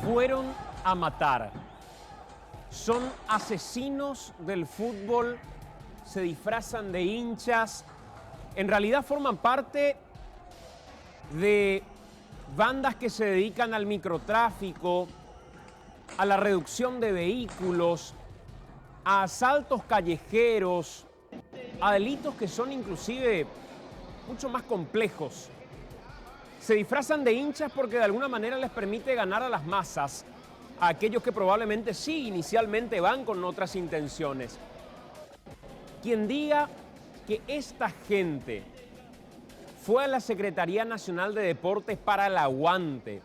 fueron a matar. Son asesinos del fútbol, se disfrazan de hinchas, en realidad forman parte de bandas que se dedican al microtráfico, a la reducción de vehículos, a asaltos callejeros, a delitos que son inclusive mucho más complejos. Se disfrazan de hinchas porque de alguna manera les permite ganar a las masas, a aquellos que probablemente sí inicialmente van con otras intenciones. Quien diga que esta gente fue a la Secretaría Nacional de Deportes para el aguante,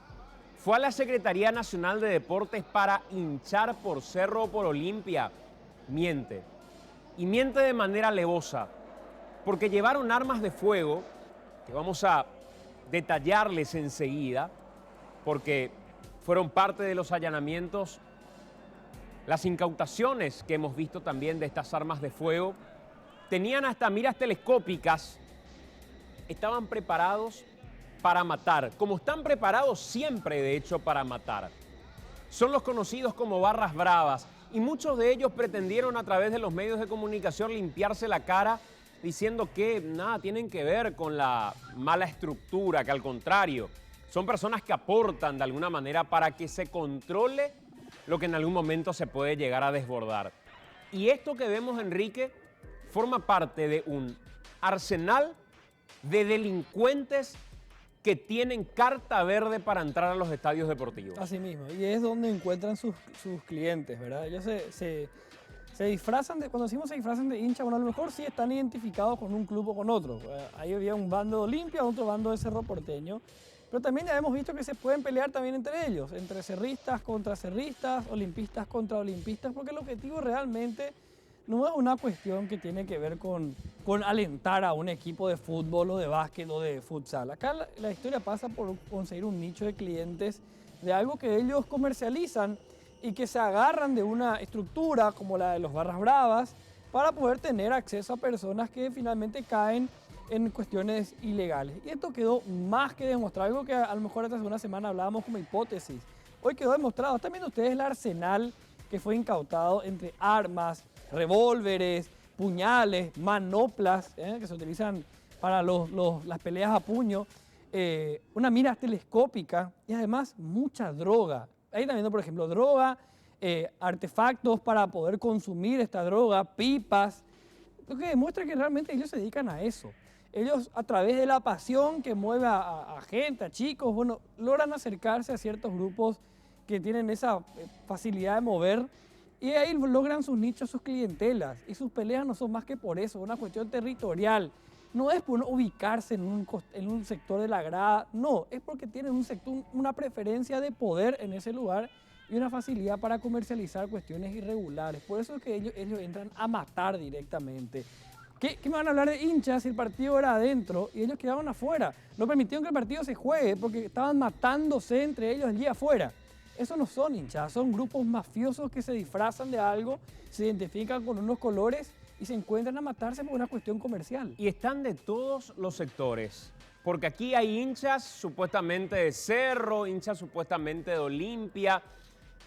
fue a la Secretaría Nacional de Deportes para hinchar por Cerro o por Olimpia, miente. Y miente de manera alevosa, porque llevaron armas de fuego, que vamos a detallarles enseguida, porque fueron parte de los allanamientos, las incautaciones que hemos visto también de estas armas de fuego. Tenían hasta miras telescópicas, estaban preparados para matar, como están preparados siempre, de hecho, para matar. Son los conocidos como barras bravas, y muchos de ellos pretendieron a través de los medios de comunicación limpiarse la cara diciendo que nada tienen que ver con la mala estructura, que al contrario, son personas que aportan de alguna manera para que se controle lo que en algún momento se puede llegar a desbordar. Y esto que vemos, Enrique, forma parte de un arsenal de delincuentes que tienen carta verde para entrar a los estadios deportivos. Así mismo, y es donde encuentran sus clientes, ¿verdad? Ellos se disfrazan de, cuando decimos se disfrazan de hincha, bueno, a lo mejor sí están identificados con un club o con otro. Ahí había un bando de Olimpia, otro bando de Cerro Porteño, pero también ya hemos visto que se pueden pelear también entre ellos, entre cerristas contra cerristas, olimpistas contra olimpistas, porque el objetivo realmente no es una cuestión que tiene que ver con alentar a un equipo de fútbol o de básquet o de futsal. Acá la historia pasa por conseguir un nicho de clientes de algo que ellos comercializan y que se agarran de una estructura como la de los barras bravas para poder tener acceso a personas que finalmente caen en cuestiones ilegales. Y esto quedó más que demostrado, algo que a lo mejor hasta hace una semana hablábamos como hipótesis. Hoy quedó demostrado. Están viendo ustedes el arsenal que fue incautado entre armas, revólveres, puñales, manoplas, que se utilizan para las peleas a puño, una mira telescópica y además mucha droga. Ahí están viendo, por ejemplo, droga, artefactos para poder consumir esta droga, pipas, lo que demuestra que realmente ellos se dedican a eso. Ellos, a través de la pasión que mueve a gente, a chicos, bueno, logran acercarse a ciertos grupos que tienen esa facilidad de mover y ahí logran sus nichos, sus clientelas. Y sus peleas no son más que por eso, una cuestión territorial. No es por ubicarse en un sector de la grada, no, es porque tienen una preferencia de poder en ese lugar y una facilidad para comercializar cuestiones irregulares. Por eso es que ellos entran a matar directamente. ¿Qué me van a hablar de hinchas si el partido era adentro y ellos quedaban afuera? No permitieron que el partido se juegue porque estaban matándose entre ellos allí afuera. Eso no son hinchas, son grupos mafiosos que se disfrazan de algo, se identifican con unos colores y se encuentran a matarse por una cuestión comercial. Y están de todos los sectores, porque aquí hay hinchas supuestamente de Cerro, hinchas supuestamente de Olimpia,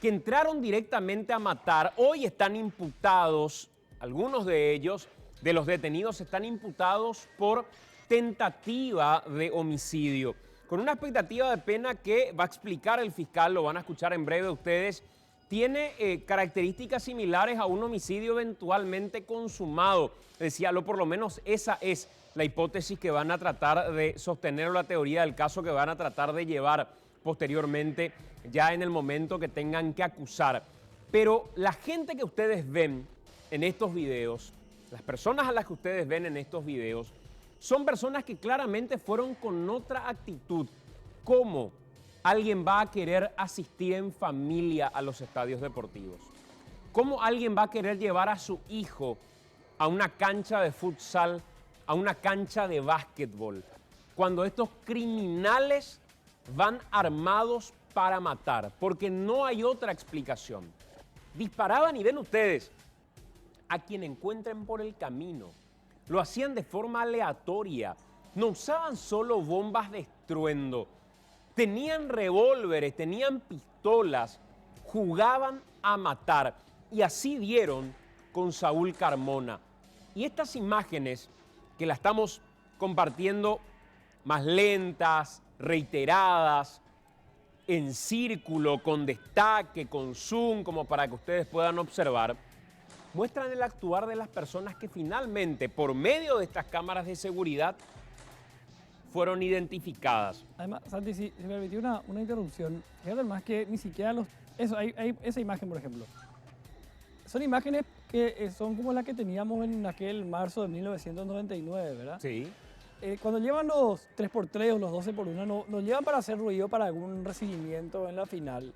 que entraron directamente a matar. Hoy están imputados, algunos de ellos, de los detenidos, están imputados por tentativa de homicidio, con una expectativa de pena que va a explicar el fiscal, lo van a escuchar en breve ustedes. Tiene características similares a un homicidio eventualmente consumado. Decía, por lo menos esa es la hipótesis que van a tratar de sostener, o la teoría del caso que van a tratar de llevar posteriormente, ya en el momento que tengan que acusar. Pero la gente que ustedes ven en estos videos, las personas a las que ustedes ven en estos videos, son personas que claramente fueron con otra actitud. ¿Cómo alguien va a querer asistir en familia a los estadios deportivos? ¿Cómo alguien va a querer llevar a su hijo a una cancha de futsal, a una cancha de básquetbol, cuando estos criminales van armados para matar? Porque no hay otra explicación. Disparaban, y ven ustedes, a quien encuentren por el camino. Lo hacían de forma aleatoria. No usaban solo bombas de estruendo. tenían revólveres, tenían pistolas, jugaban a matar. Y así dieron con Saúl Carmona. Y estas imágenes que las estamos compartiendo más lentas, reiteradas, en círculo, con destaque, con zoom, como para que ustedes puedan observar, muestran el actuar de las personas que finalmente, por medio de estas cámaras de seguridad, fueron identificadas. Además, Santi, si me permitió una interrupción, fíjate más que ni siquiera hay esa imagen, por ejemplo. Son imágenes que son como las que teníamos en aquel marzo de 1999, ¿verdad? Sí. Cuando llevan los 3x3 o los 12x1, no llevan para hacer ruido para algún recibimiento en la final.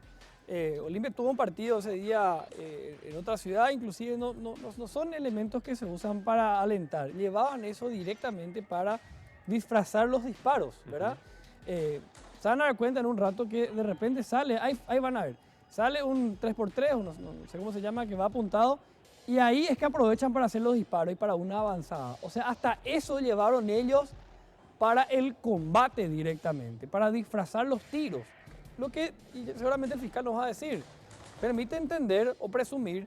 Olimpia tuvo un partido ese día en otra ciudad, inclusive no son elementos que se usan para alentar. Llevaban eso directamente para disfrazar los disparos, ¿verdad? Se van a dar cuenta en un rato que de repente sale, ahí van a ver, sale un 3x3, no sé cómo se llama, que va apuntado, y ahí es que aprovechan para hacer los disparos y para una avanzada. O sea, hasta eso llevaron ellos para el combate directamente, para disfrazar los tiros. Lo que y seguramente el fiscal nos va a decir, permite entender o presumir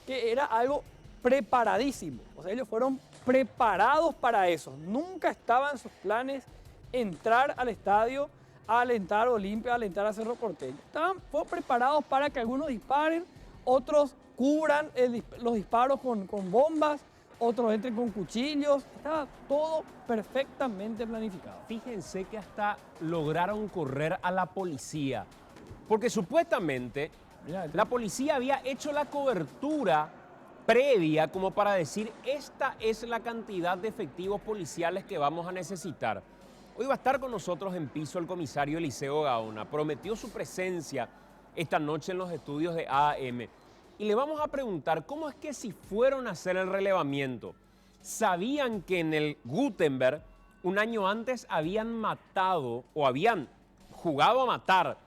que era algo preparadísimo. O sea, ellos fueron preparados para eso. Nunca estaba en sus planes entrar al estadio a alentar a Olimpia, a alentar a Cerro Porteño. Fueron preparados para que algunos disparen, otros cubran los disparos con bombas, otros entren con cuchillos. Estaba todo perfectamente planificado. Fíjense que hasta lograron correr a la policía, porque supuestamente la policía había hecho la cobertura previa como para decir, esta es la cantidad de efectivos policiales que vamos a necesitar. Hoy va a estar con nosotros en piso el comisario Eliseo Gaona. Prometió su presencia esta noche en los estudios de AM. Y le vamos a preguntar cómo es que si fueron a hacer el relevamiento, sabían que en el Gutenberg un año antes habían matado o habían jugado a matar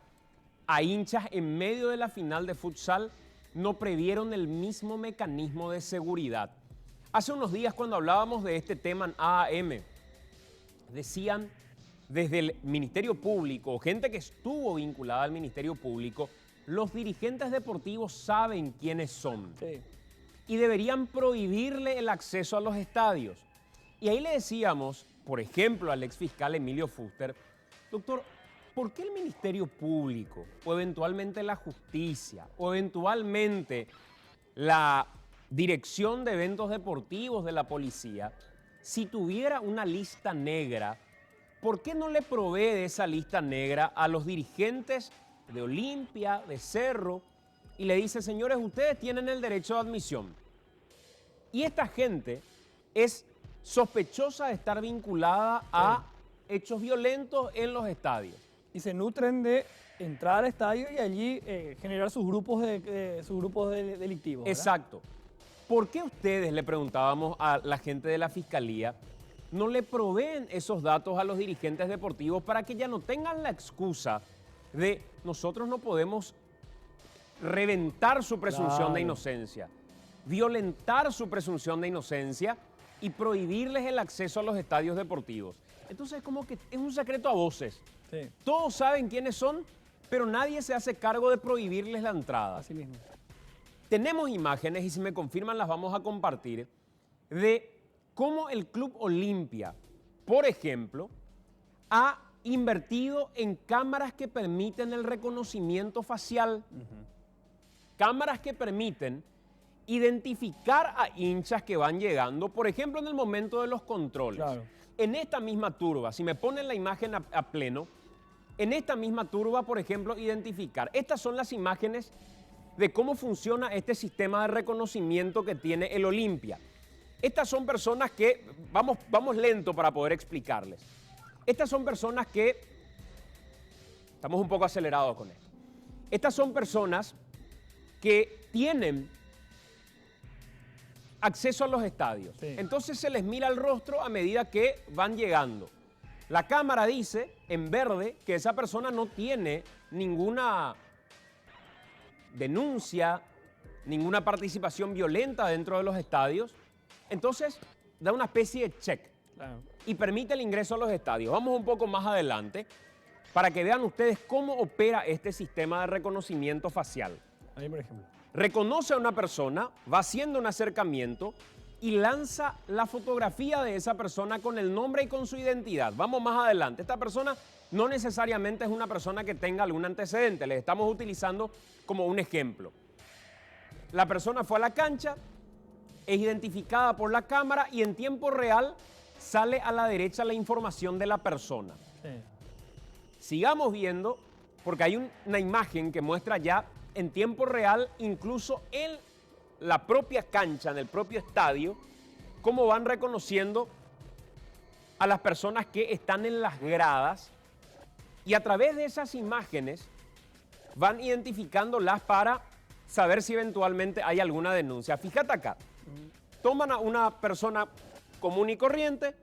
a hinchas en medio de la final de futsal, no previeron el mismo mecanismo de seguridad. Hace unos días cuando hablábamos de este tema en AM, decían desde el Ministerio Público, gente que estuvo vinculada al Ministerio Público, los dirigentes deportivos saben quiénes son. Sí. Y deberían prohibirle el acceso a los estadios. Y ahí le decíamos, por ejemplo, al exfiscal Emilio Fuster, doctor, ¿por qué el Ministerio Público o eventualmente la justicia o eventualmente la dirección de eventos deportivos de la policía, si tuviera una lista negra, ¿por qué no le provee de esa lista negra a los dirigentes de Olimpia, de Cerro, y le dice, señores, ustedes tienen el derecho de admisión? Y esta gente es sospechosa de estar vinculada a hechos violentos en los estadios. Y se nutren de entrar al estadio y allí generar sus grupos delictivos, ¿verdad? Exacto. ¿Por qué ustedes, le preguntábamos a la gente de la Fiscalía, no le proveen esos datos a los dirigentes deportivos para que ya no tengan la excusa de nosotros no podemos reventar su presunción de inocencia, violentar su presunción de inocencia y prohibirles el acceso a los estadios deportivos? Entonces como que es un secreto a voces. Sí. Todos saben quiénes son, pero nadie se hace cargo de prohibirles la entrada. Así mismo. Tenemos imágenes, y si me confirman las vamos a compartir, de cómo el Club Olimpia, por ejemplo, ha invertido en cámaras que permiten el reconocimiento facial, cámaras que permiten identificar a hinchas que van llegando, por ejemplo, en el momento de los controles. Claro. En esta misma turba, si me ponen la imagen a pleno, en esta misma turba, por ejemplo, identificar. Estas son las imágenes de cómo funciona este sistema de reconocimiento que tiene el Olimpia. Estas son personas que, vamos lento para poder explicarles. Estas son personas que, estamos un poco acelerados con esto. Estas son personas que tienen acceso a los estadios. Sí. Entonces se les mira el rostro a medida que van llegando. La cámara dice en verde que esa persona no tiene ninguna denuncia, ninguna participación violenta dentro de los estadios. Entonces da una especie de check Claro. y permite el ingreso a los estadios. Vamos un poco más adelante para que vean ustedes cómo opera este sistema de reconocimiento facial. Ahí, por ejemplo. Reconoce a una persona, va haciendo un acercamiento y lanza la fotografía de esa persona con el nombre y con su identidad. Vamos más adelante. Esta persona no necesariamente es una persona que tenga algún antecedente. Les estamos utilizando como un ejemplo. La persona fue a la cancha, es identificada por la cámara y en tiempo real sale a la derecha la información de la persona. Sí. Sigamos viendo, porque hay una imagen que muestra ya en tiempo real, incluso en la propia cancha, en el propio estadio, cómo van reconociendo a las personas que están en las gradas y a través de esas imágenes van identificándolas para saber si eventualmente hay alguna denuncia. Fíjate acá, toman a una persona común y corriente,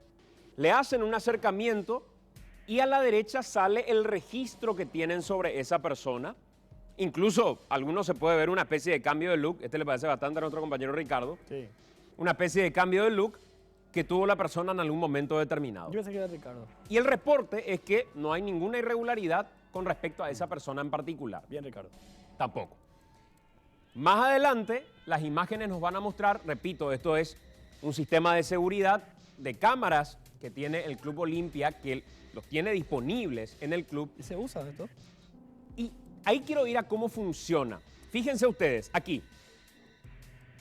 le hacen un acercamiento y a la derecha sale el registro que tienen sobre esa persona. Incluso algunos se puede ver una especie de cambio de look, este le parece bastante a nuestro compañero Ricardo, Sí. una especie de cambio de look que tuvo la persona en algún momento determinado. Yo pensé que era Ricardo. Y el reporte es que no hay ninguna irregularidad con respecto a esa persona en particular. Bien, Ricardo. Tampoco. Más adelante, las imágenes nos van a mostrar, repito, esto es un sistema de seguridad de cámaras que tiene el Club Olimpia, que los tiene disponibles en el club. ¿Y se usa esto? Y ahí quiero ir a cómo funciona. Fíjense ustedes, aquí.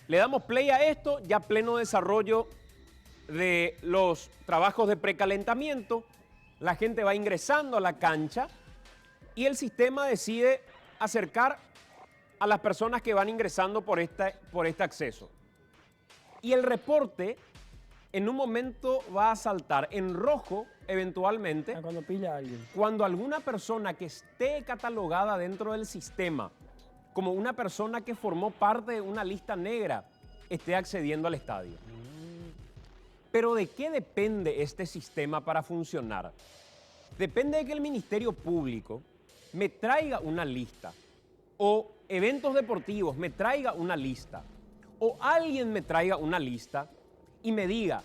Le damos play a esto, ya pleno desarrollo de los trabajos de precalentamiento. La gente va ingresando a la cancha y el sistema decide acercar a las personas que van ingresando por este acceso. Y el reporte en un momento va a saltar en rojo eventualmente Cuando pilla a alguien. cuando alguna persona que esté catalogada dentro del sistema como una persona que formó parte de una lista negra esté accediendo al estadio. Pero ¿de qué depende este sistema para funcionar? Depende de que el Ministerio Público me traiga una lista o eventos deportivos me traiga una lista o alguien me traiga una lista y me diga,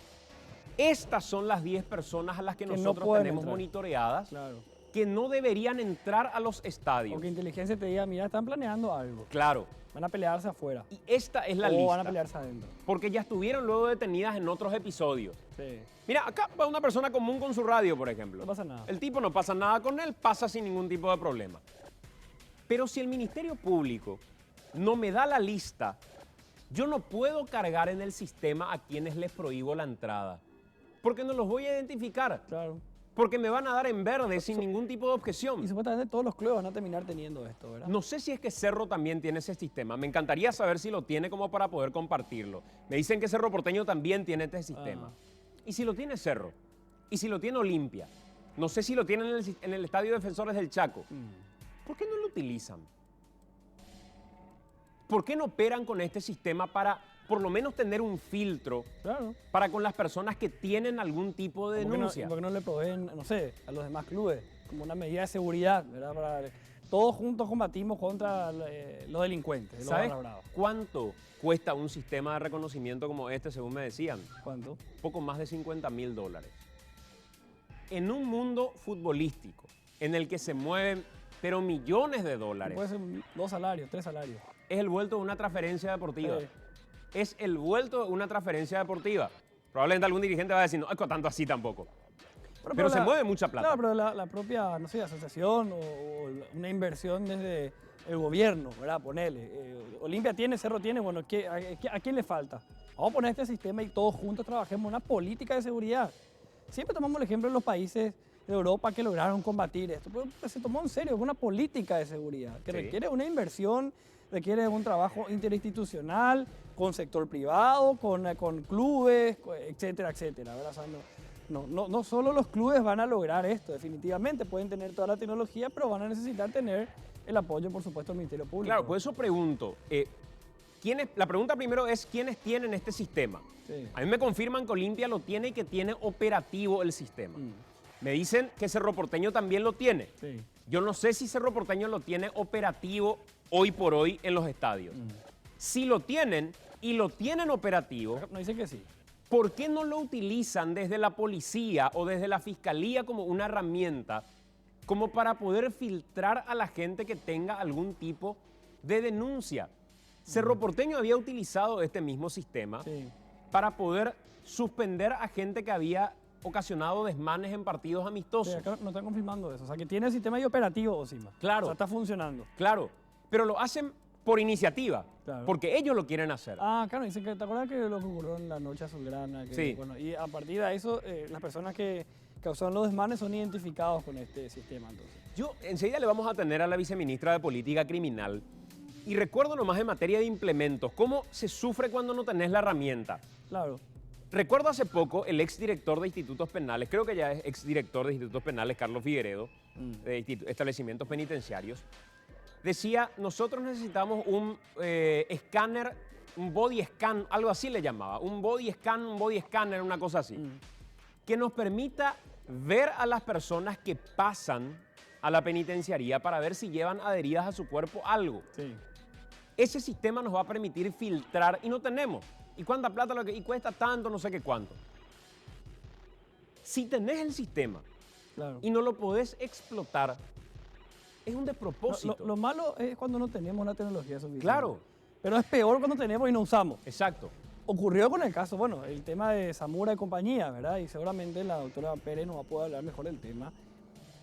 estas son las 10 personas a las que no nosotros pueden tenemos entrar. monitoreadas, Claro. que no deberían entrar a los estadios. O que inteligencia te diga, mira, están planeando algo. Claro, Van a pelearse afuera. y esta es la o lista, van a pelearse adentro. porque ya estuvieron luego detenidas en otros episodios. Sí. Mira, acá va una persona común con su radio, por ejemplo. No pasa nada. El tipo no pasa nada con él, pasa sin ningún tipo de problema. Pero si el Ministerio Público no me da la lista, yo no puedo cargar en el sistema a quienes les prohíbo la entrada, porque no los voy a identificar, Claro. porque me van a dar en verde sin ningún tipo de Y objeción. supuestamente todos los clubes van a terminar teniendo esto, ¿verdad? No sé si es que Cerro también tiene ese sistema. Me encantaría saber si lo tiene como para poder compartirlo. Me dicen que Cerro Porteño también tiene este sistema. Y si lo tiene Cerro, y si lo tiene Olimpia, no sé si lo tienen en el Estadio Defensores del Chaco, ¿por qué no lo utilizan? ¿Por qué no operan con este sistema para por lo menos tener un filtro Claro. para con las personas que tienen algún tipo de ¿Por qué no- denuncia? ¿Por qué no le proveen, no sé, a los demás clubes como una medida de seguridad, ¿verdad? Todos juntos combatimos contra los delincuentes, los ¿Sabes barra bravas. cuánto cuesta un sistema de reconocimiento como este, según me decían? ¿Cuánto? Poco más de $50.000. En un mundo futbolístico en el que se mueven, pero millones de dólares, Puede ser 2 salarios, 3 salarios. es el vuelto de una transferencia deportiva. Sí. Es el vuelto de una transferencia deportiva. Probablemente algún dirigente va a decir, no, es tanto así tampoco. Pero se mueve mucha plata. Claro, pero la propia, no sé, asociación o una inversión desde el gobierno, ¿verdad? Ponele. Olimpia tiene, Cerro tiene, bueno, ¿a quién le falta? Vamos a poner este sistema y todos juntos trabajemos una política de seguridad. Siempre tomamos el ejemplo de los países de Europa que lograron combatir esto, pero se tomó en serio, una política de seguridad que Sí. requiere una inversión, requiere un trabajo interinstitucional, con sector privado, con clubes, etcétera, etcétera, ¿verdad? O sea, no solo los clubes van a lograr esto, definitivamente pueden tener toda la tecnología, pero van a necesitar tener el apoyo, por supuesto, del Ministerio Público. Claro, por eso pregunto. La pregunta primero es, ¿quiénes tienen este sistema? Sí. A mí me confirman que Olimpia lo tiene y que tiene operativo el sistema. Me dicen que Cerro Porteño también lo tiene. Sí. Yo no sé si Cerro Porteño lo tiene operativo hoy por hoy en los estadios. Si lo tienen y lo tienen operativo, No dicen que sí. ¿por qué no lo utilizan desde la policía o desde la fiscalía como una herramienta como para poder filtrar a la gente que tenga algún tipo de denuncia. Cerro Porteño había utilizado este mismo sistema para poder suspender a gente que había ocasionado desmanes en partidos amistosos. Sí, acá no están confirmando eso. O sea, que tiene el sistema ahí operativo, Osima. Claro. O sea, está funcionando. Claro, pero lo hacen por iniciativa, Claro. porque ellos lo quieren hacer. Ah, claro, dicen que, ¿te acuerdas que lo que ocurrió en la noche azulgrana? Que, Sí. Bueno, y a partir de eso, las personas que causaron los desmanes son identificados con este sistema, entonces. Yo enseguida le vamos a tener a la viceministra de Política Criminal. Y recuerdo nomás en materia de implementos, cómo se sufre cuando no tenés la herramienta. Claro. Recuerdo hace poco el exdirector de institutos penales, creo que ya es exdirector de institutos penales, Carlos Figueredo, de establecimientos penitenciarios, decía, nosotros necesitamos un escáner, un body scan, algo así le llamaba, un body scanner, una cosa así, que nos permita ver a las personas que pasan a la penitenciaría para ver si llevan adheridas a su cuerpo algo. Sí. Ese sistema nos va a permitir filtrar y no tenemos. ¿Y cuánta plata lo que y cuesta tanto, no sé qué cuánto? Si tenés el sistema Claro. y no lo podés explotar, es un despropósito. Lo malo es cuando no tenemos la tecnología suficiente. Claro. Pero es peor cuando tenemos y no usamos. Exacto. Ocurrió con el caso, bueno, el tema de Zamora y compañía, ¿verdad? Y seguramente la doctora Pérez nos va a poder hablar mejor del tema.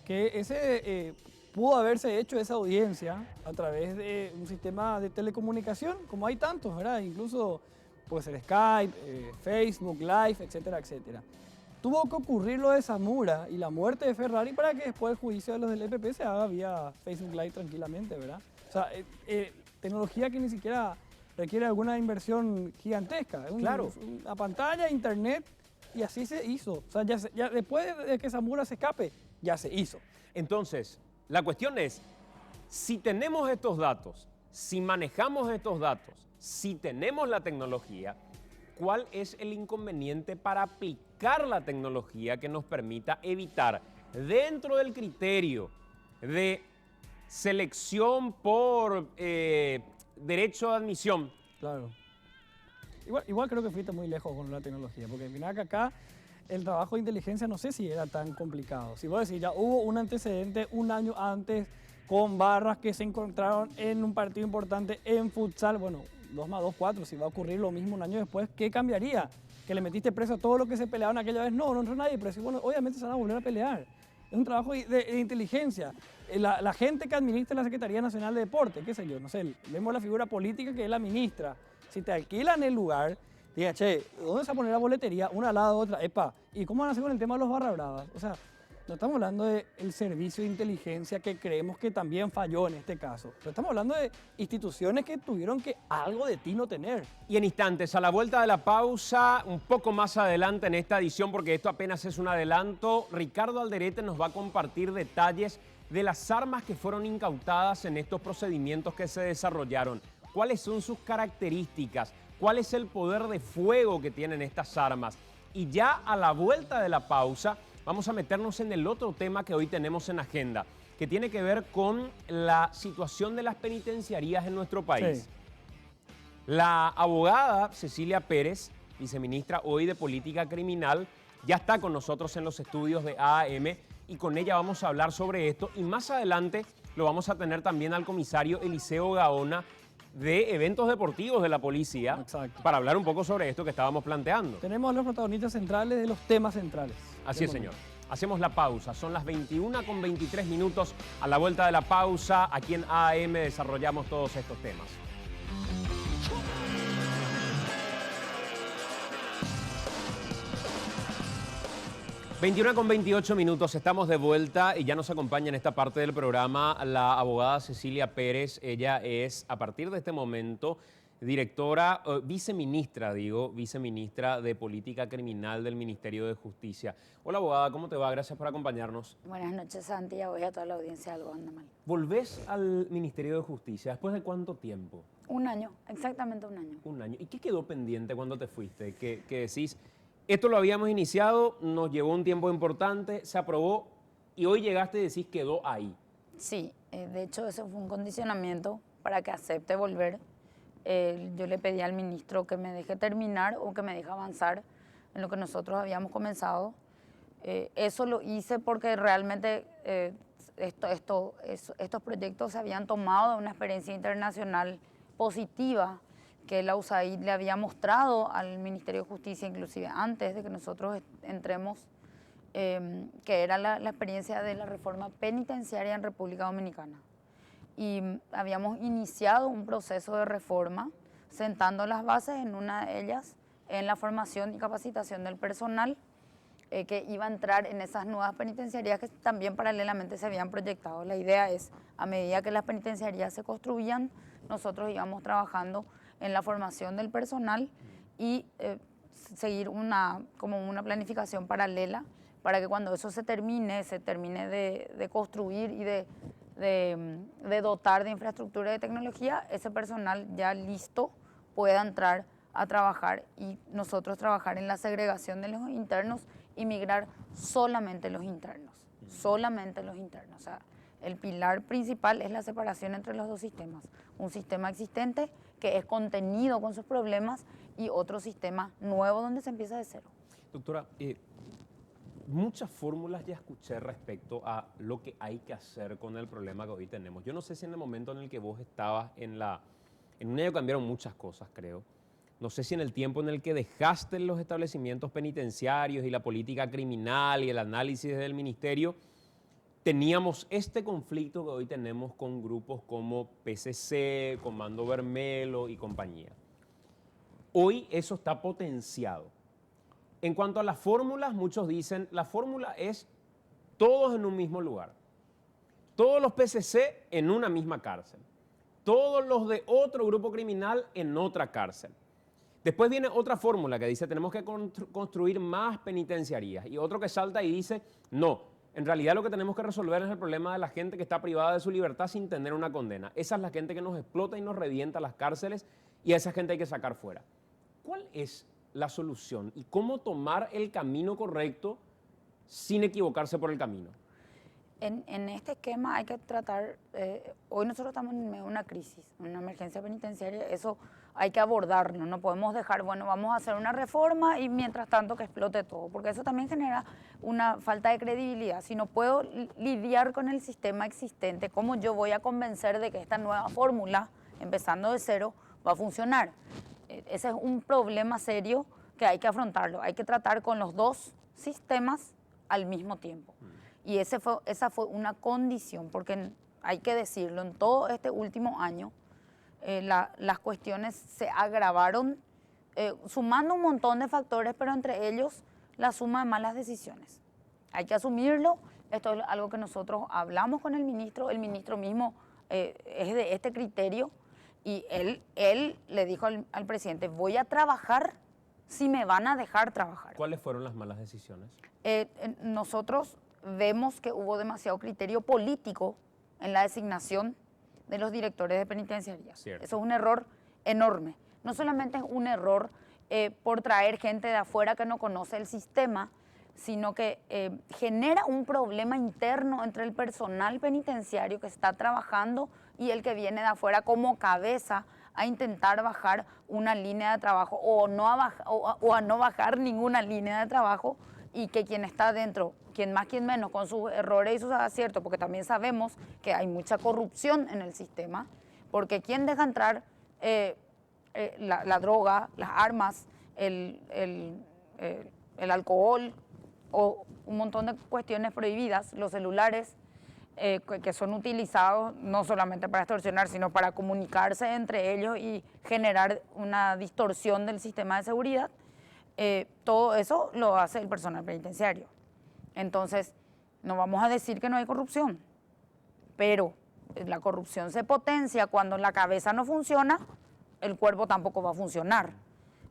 Que ese pudo haberse hecho esa audiencia a través de un sistema de telecomunicación, como hay tantos, ¿verdad? Incluso puede ser Skype, Facebook Live, etcétera, etcétera. Tuvo que ocurrir lo de Zamora y la muerte de Ferrari para que después el juicio de los del EPP se haga vía Facebook Live tranquilamente, ¿verdad? O sea, tecnología que ni siquiera requiere alguna inversión gigantesca. Claro. Una pantalla, internet, y así se hizo. O sea, ya después de que Zamora se escape, ya se hizo. Entonces, la cuestión es, si tenemos estos datos, si manejamos estos datos, si tenemos la tecnología, ¿cuál es el inconveniente para aplicar la tecnología que nos permita evitar, dentro del criterio de selección por derecho de admisión? Claro. Igual creo que fuiste muy lejos con la tecnología, porque al final que acá el trabajo de inteligencia no sé si era tan complicado. Si vos decís, ya hubo un antecedente un año antes con barras que se encontraron en un partido importante en futsal, bueno, 2 más 2, 4, si va a ocurrir lo mismo un año después, ¿qué cambiaría? ¿Que le metiste preso a todos los que se peleaban aquella vez? No entró nadie preso. Y bueno, obviamente se van a volver a pelear. Es un trabajo de inteligencia. La gente que administra la Secretaría Nacional de Deporte, qué sé yo, no sé, vemos la figura política que es la ministra. Si te alquilan el lugar, diga, che, ¿dónde se va a poner la boletería? Una al lado de otra. Epa, ¿y cómo van a hacer con el tema de los barra bravas? O sea, no estamos hablando del servicio de inteligencia que creemos que también falló en este caso. Pero estamos hablando de instituciones que tuvieron que algo de tino tener. Y en instantes, a la vuelta de la pausa, un poco más adelante en esta edición, porque esto apenas es un adelanto, Ricardo Alderete nos va a compartir detalles de las armas que fueron incautadas en estos procedimientos que se desarrollaron. ¿Cuáles son sus características? ¿Cuál es el poder de fuego que tienen estas armas? Y ya a la vuelta de la pausa, vamos a meternos en el otro tema que hoy tenemos en agenda, que tiene que ver con la situación de las penitenciarías en nuestro país. Sí. La abogada Cecilia Pérez, viceministra hoy de Política Criminal, ya está con nosotros en los estudios de AAM y con ella vamos a hablar sobre esto. Y más adelante lo vamos a tener también al comisario Eliseo Gaona de eventos deportivos de la policía. Exacto. Para hablar un poco sobre esto que estábamos planteando. Tenemos a los protagonistas centrales de los temas centrales. Así es, señor. Hacemos la pausa. Son las 21:23. A la vuelta de la pausa, aquí en AAM desarrollamos todos estos temas. (21:28). Estamos de vuelta y ya nos acompaña en esta parte del programa la abogada Cecilia Pérez. Ella es, a partir de este momento, viceministra de Política Criminal del Ministerio de Justicia. Hola, abogada, ¿cómo te va? Gracias por acompañarnos. Buenas noches, Santi, y a vos y a toda la audiencia de Algo Anda Mal. ¿Volvés al Ministerio de Justicia después de cuánto tiempo? Un año, exactamente un año. Un año. ¿Y qué quedó pendiente cuando te fuiste? Que decís, esto lo habíamos iniciado, nos llevó un tiempo importante, se aprobó y hoy llegaste y decís, quedó ahí. Sí, de hecho eso fue un condicionamiento para que acepte volver. Yo le pedí al ministro que me deje terminar o que me deje avanzar en lo que nosotros habíamos comenzado. Eso lo hice porque realmente estos proyectos se habían tomado de una experiencia internacional positiva que la USAID le había mostrado al Ministerio de Justicia, inclusive antes de que nosotros entremos, que era la experiencia de la reforma penitenciaria en República Dominicana. Y habíamos iniciado un proceso de reforma, sentando las bases en una de ellas, en la formación y capacitación del personal, que iba a entrar en esas nuevas penitenciarías que también paralelamente se habían proyectado. La idea es, a medida que las penitenciarías se construían, nosotros íbamos trabajando en la formación del personal y seguir como una planificación paralela para que cuando eso se termine de construir y de dotar de infraestructura y de tecnología, ese personal ya listo pueda entrar a trabajar y nosotros trabajar en la segregación de los internos y migrar solamente los internos, solamente los internos. O sea, el pilar principal es la separación entre los dos sistemas. Un sistema existente que es contenido con sus problemas y otro sistema nuevo donde se empieza de cero. Doctora, muchas fórmulas ya escuché respecto a lo que hay que hacer con el problema que hoy tenemos. Yo no sé si en el momento en el que vos estabas en un año cambiaron muchas cosas, creo. No sé si en el tiempo en el que dejaste los establecimientos penitenciarios y la política criminal y el análisis del ministerio, teníamos este conflicto que hoy tenemos con grupos como PCC, Comando Bermelo y compañía. Hoy eso está potenciado. En cuanto a las fórmulas, muchos dicen, la fórmula es todos en un mismo lugar. Todos los PCC en una misma cárcel. Todos los de otro grupo criminal en otra cárcel. Después viene otra fórmula que dice, tenemos que construir más penitenciarías. Y otro que salta y dice, no, en realidad lo que tenemos que resolver es el problema de la gente que está privada de su libertad sin tener una condena. Esa es la gente que nos explota y nos revienta las cárceles y a esa gente hay que sacar fuera. ¿Cuál es la solución y cómo tomar el camino correcto sin equivocarse por el camino? En este esquema hay que tratar, hoy nosotros estamos en medio de una crisis, una emergencia penitenciaria, eso hay que abordarlo, no podemos dejar, bueno, vamos a hacer una reforma y mientras tanto que explote todo, porque eso también genera una falta de credibilidad. Si no puedo lidiar con el sistema existente, ¿cómo yo voy a convencer de que esta nueva fórmula, empezando de cero, va a funcionar? Ese es un problema serio que hay que afrontarlo, hay que tratar con los dos sistemas al mismo tiempo. Y esa fue una condición, porque hay que decirlo, en todo este último año las cuestiones se agravaron, sumando un montón de factores, pero entre ellos la suma de malas decisiones. Hay que asumirlo, esto es algo que nosotros hablamos con el ministro mismo es de este criterio, y él le dijo al presidente, voy a trabajar si me van a dejar trabajar. ¿Cuáles fueron las malas decisiones? Nosotros vemos que hubo demasiado criterio político en la designación de los directores de penitenciarías. Cierto. Eso es un error enorme. No solamente es un error por traer gente de afuera que no conoce el sistema, sino que genera un problema interno entre el personal penitenciario que está trabajando y el que viene de afuera como cabeza a intentar bajar una línea de trabajo o a no bajar ninguna línea de trabajo, y que quien está adentro, quien más, quien menos, con sus errores y sus aciertos, porque también sabemos que hay mucha corrupción en el sistema, porque quien deja entrar la droga, las armas, el alcohol o un montón de cuestiones prohibidas, los celulares que son utilizados no solamente para extorsionar, sino para comunicarse entre ellos y generar una distorsión del sistema de seguridad. Todo eso lo hace el personal penitenciario. Entonces, no vamos a decir que no hay corrupción, pero la corrupción se potencia cuando la cabeza no funciona, el cuerpo tampoco va a funcionar.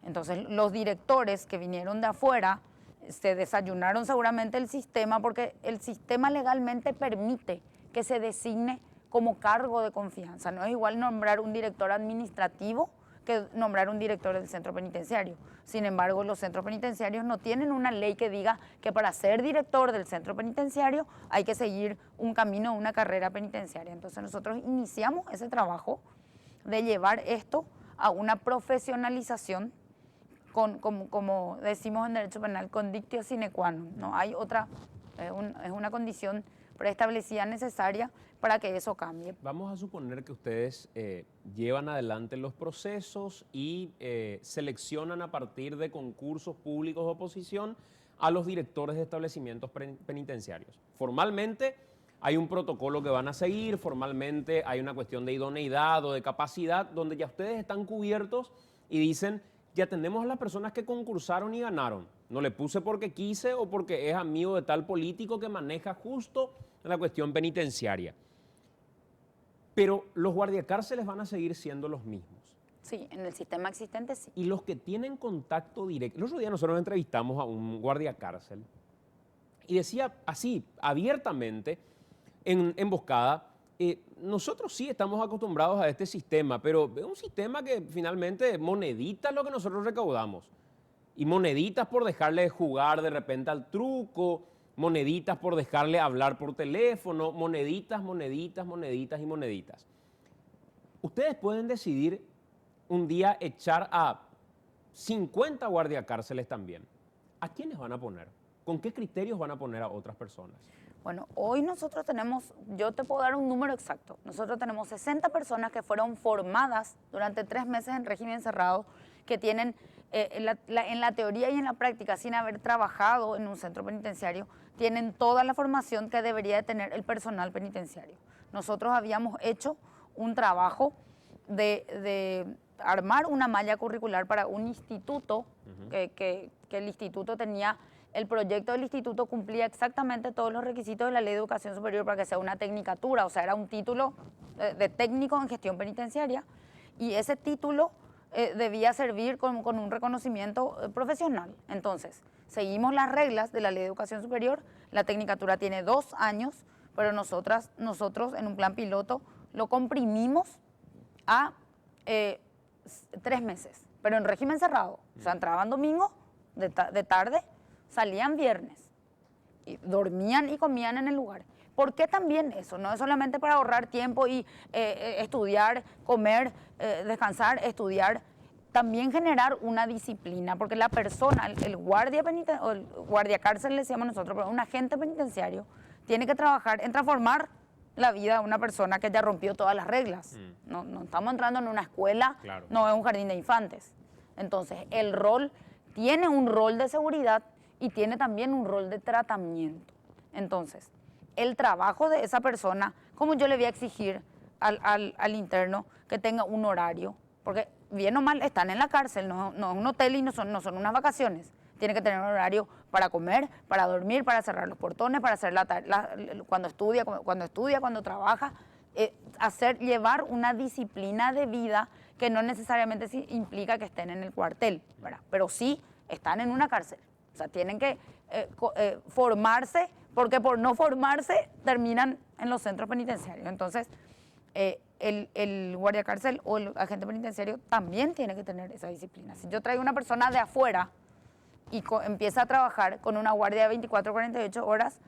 Entonces, los directores que vinieron de afuera se desayunaron seguramente el sistema, porque el sistema legalmente permite que se designe como cargo de confianza. No es igual nombrar un director administrativo que nombrar un director del centro penitenciario. Sin embargo, los centros penitenciarios no tienen una ley que diga que para ser director del centro penitenciario hay que seguir un camino, una carrera penitenciaria. Entonces nosotros iniciamos ese trabajo de llevar esto a una profesionalización como decimos en derecho penal, condictio sine qua non. No hay otra, es una condición preestablecida necesaria para que eso cambie. Vamos a suponer que ustedes llevan adelante los procesos y seleccionan a partir de concursos públicos de oposición a los directores de establecimientos penitenciarios. Formalmente hay un protocolo que van a seguir, formalmente hay una cuestión de idoneidad o de capacidad donde ya ustedes están cubiertos y dicen, ya tenemos a las personas que concursaron y ganaron. No le puse porque quise o porque es amigo de tal político que maneja justo la cuestión penitenciaria. Pero los guardiacárceles van a seguir siendo los mismos. Sí, en el sistema existente sí. Y los que tienen contacto directo. El otro día nosotros entrevistamos a un guardiacárcel y decía así, abiertamente, en emboscada, nosotros sí estamos acostumbrados a este sistema, pero es un sistema que finalmente monedita lo que nosotros recaudamos. Y moneditas por dejarle jugar de repente al truco, moneditas por dejarle hablar por teléfono, moneditas, moneditas, moneditas y moneditas. Ustedes pueden decidir un día echar a 50 guardiacárceles también. ¿A quiénes van a poner? ¿Con qué criterios van a poner a otras personas? Bueno, hoy nosotros tenemos, yo te puedo dar un número exacto, nosotros tenemos 60 personas que fueron formadas durante 3 meses en régimen cerrado, que tienen en la teoría y en la práctica, sin haber trabajado en un centro penitenciario, tienen toda la formación que debería de tener el personal penitenciario. Nosotros habíamos hecho un trabajo de armar una malla curricular para un instituto, que el instituto tenía, el proyecto del instituto cumplía exactamente todos los requisitos de la Ley de Educación Superior para que sea una tecnicatura, o sea, era un título de técnico en gestión penitenciaria, y ese título debía servir con un reconocimiento profesional. Entonces, seguimos las reglas de la Ley de Educación Superior, la tecnicatura tiene 2 años, pero nosotros en un plan piloto lo comprimimos a 3 meses, pero en régimen cerrado. O sea, entraban domingo de tarde, salían viernes, y dormían y comían en el lugar. ¿Por qué también eso? No es solamente para ahorrar tiempo y estudiar, comer, descansar, estudiar, también generar una disciplina, porque la persona, el guardia penitenciario, o el guardiacárcel le decíamos nosotros, pero un agente penitenciario tiene que trabajar en transformar la vida de una persona que ya rompió todas las reglas. No estamos entrando en una escuela, claro. No es un jardín de infantes. Entonces, el rol tiene un rol de seguridad y tiene también un rol de tratamiento. Entonces, el trabajo de esa persona, ¿cómo yo le voy a exigir al interno que tenga un horario? Porque bien o mal están en la cárcel, no es un hotel y no son unas vacaciones. Tiene que tener un horario para comer, para dormir, para cerrar los portones, para hacer cuando estudia, cuando trabaja, llevar una disciplina de vida que no necesariamente implica que estén en el cuartel, ¿verdad? Pero sí están en una cárcel. O sea, tienen que formarse, porque por no formarse terminan en los centros penitenciarios. Entonces, el guardiacárcel o el agente penitenciario también tiene que tener esa disciplina. Si yo traigo una persona de afuera y empieza a trabajar con una guardia de 24 o 48 horas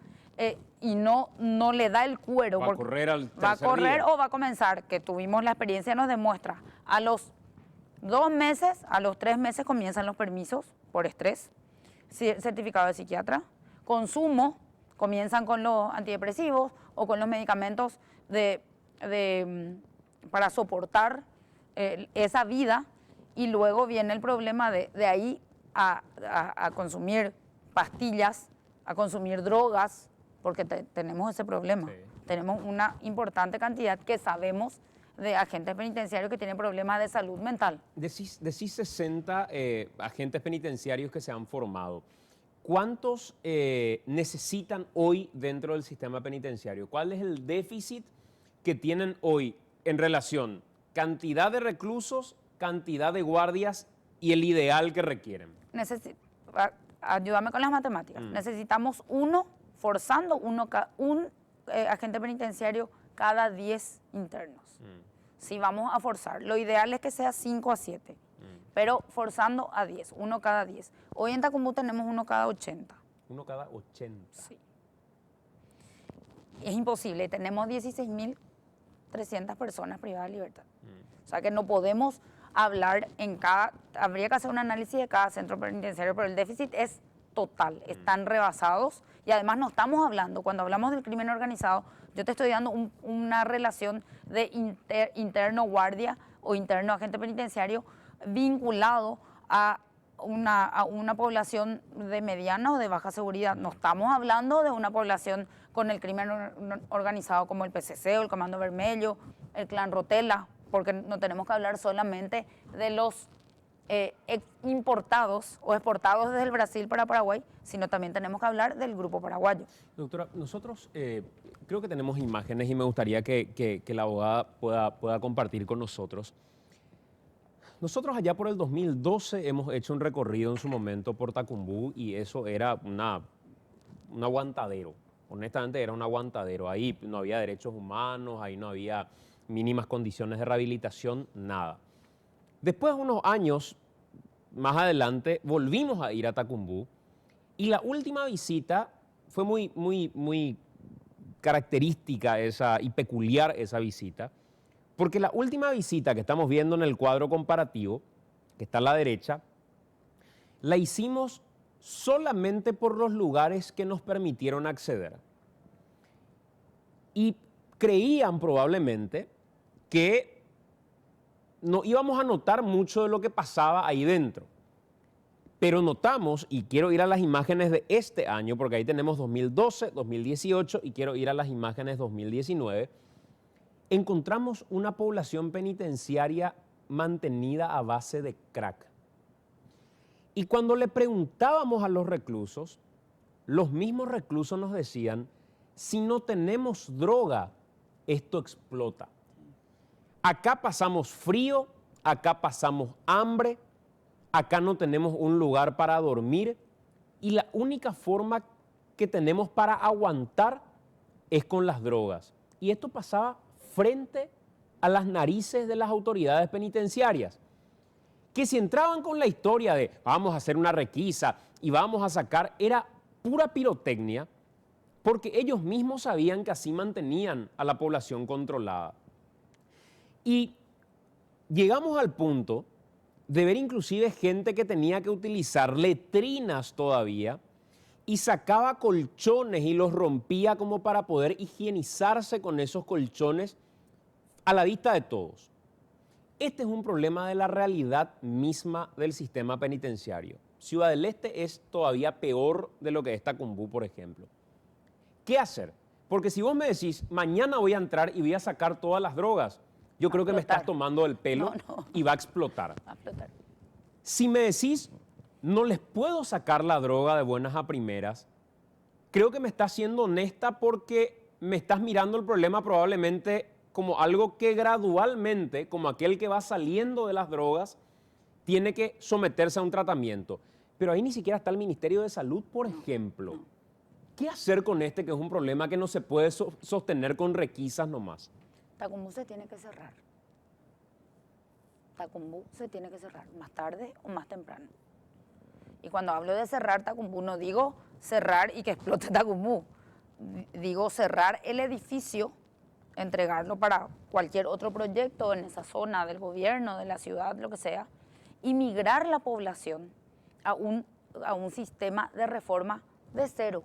y no le da el cuero. Va a correr al tercer Va a correr día. O va a comenzar, que tuvimos la experiencia, nos demuestra, a los 2 meses, a los 3 meses comienzan los permisos por estrés, certificado de psiquiatra, consumo, comienzan con los antidepresivos o con los medicamentos para soportar esa vida, y luego viene el problema de ahí a consumir pastillas, a consumir drogas, porque tenemos ese problema. Sí. Tenemos una importante cantidad que sabemos de agentes penitenciarios que tienen problemas de salud mental. Decís 60 agentes penitenciarios que se han formado. ¿Cuántos necesitan hoy dentro del sistema penitenciario? ¿Cuál es el déficit que tienen hoy en relación cantidad de reclusos, cantidad de guardias y el ideal que requieren? Ayúdame con las matemáticas. Necesitamos un agente penitenciario cada 10 internos. Si vamos a forzar, lo ideal es que sea 5 a 7, pero forzando a 10, uno cada 10. Hoy en Tacumbú tenemos uno cada 80. Uno cada 80. Sí. Es imposible, tenemos 16.300 personas privadas de libertad. O sea que no podemos hablar habría que hacer un análisis de cada centro penitenciario, pero el déficit es total, están rebasados y además no estamos hablando, cuando hablamos del crimen organizado, yo te estoy dando una relación de interno guardia o interno agente penitenciario vinculado a una población de mediana o de baja seguridad. No estamos hablando de una población con el crimen organizado como el PCC o el Comando Vermelho, el Clan Rotela, porque no tenemos que hablar solamente de los importados o exportados desde el Brasil para Paraguay, sino también tenemos que hablar del grupo paraguayo. Doctora, nosotros creo que tenemos imágenes y me gustaría que la abogada pueda compartir con nosotros. Nosotros allá por el 2012 hemos hecho un recorrido en su momento por Tacumbú y eso era un aguantadero. Honestamente era un aguantadero. Ahí no había derechos humanos, ahí no había mínimas condiciones de rehabilitación, nada. Después de unos años, más adelante, volvimos a ir a Tacumbú y la última visita fue muy característica y peculiar esa visita, porque la última visita que estamos viendo en el cuadro comparativo, que está a la derecha, la hicimos solamente por los lugares que nos permitieron acceder. Y creían probablemente que no íbamos a notar mucho de lo que pasaba ahí dentro. Pero notamos, y quiero ir a las imágenes de este año, porque ahí tenemos 2012, 2018, y quiero ir a las imágenes 2019, encontramos una población penitenciaria mantenida a base de crack. Y cuando le preguntábamos a los reclusos, los mismos reclusos nos decían, si no tenemos droga, esto explota. Acá pasamos frío, acá pasamos hambre, acá no tenemos un lugar para dormir y la única forma que tenemos para aguantar es con las drogas. Y esto pasaba frente a las narices de las autoridades penitenciarias, que si entraban con la historia de vamos a hacer una requisa y vamos a sacar, era pura pirotecnia, porque ellos mismos sabían que así mantenían a la población controlada. Y llegamos al punto de ver inclusive gente que tenía que utilizar letrinas todavía y sacaba colchones y los rompía como para poder higienizarse con esos colchones a la vista de todos. Este es un problema de la realidad misma del sistema penitenciario. Ciudad del Este es todavía peor de lo que es Tacumbú, por ejemplo. ¿Qué hacer? Porque si vos me decís, mañana voy a entrar y voy a sacar todas las drogas, yo creo que me estás tomando el pelo y va a explotar. Va a explotar. Si me decís, no les puedo sacar la droga de buenas a primeras, creo que me estás siendo honesta porque me estás mirando el problema probablemente como algo que gradualmente, como aquel que va saliendo de las drogas, tiene que someterse a un tratamiento. Pero ahí ni siquiera está el Ministerio de Salud, por ejemplo. ¿Qué hacer con este que es un problema que no se puede sostener con requisas nomás? Tacumbú se tiene que cerrar. Tacumbú se tiene que cerrar, más tarde o más temprano. Y cuando hablo de cerrar Tacumbú, no digo cerrar y que explote Tacumbú. Digo cerrar el edificio, entregarlo para cualquier otro proyecto en esa zona del gobierno, de la ciudad, lo que sea, y migrar la población a un sistema de reforma de cero.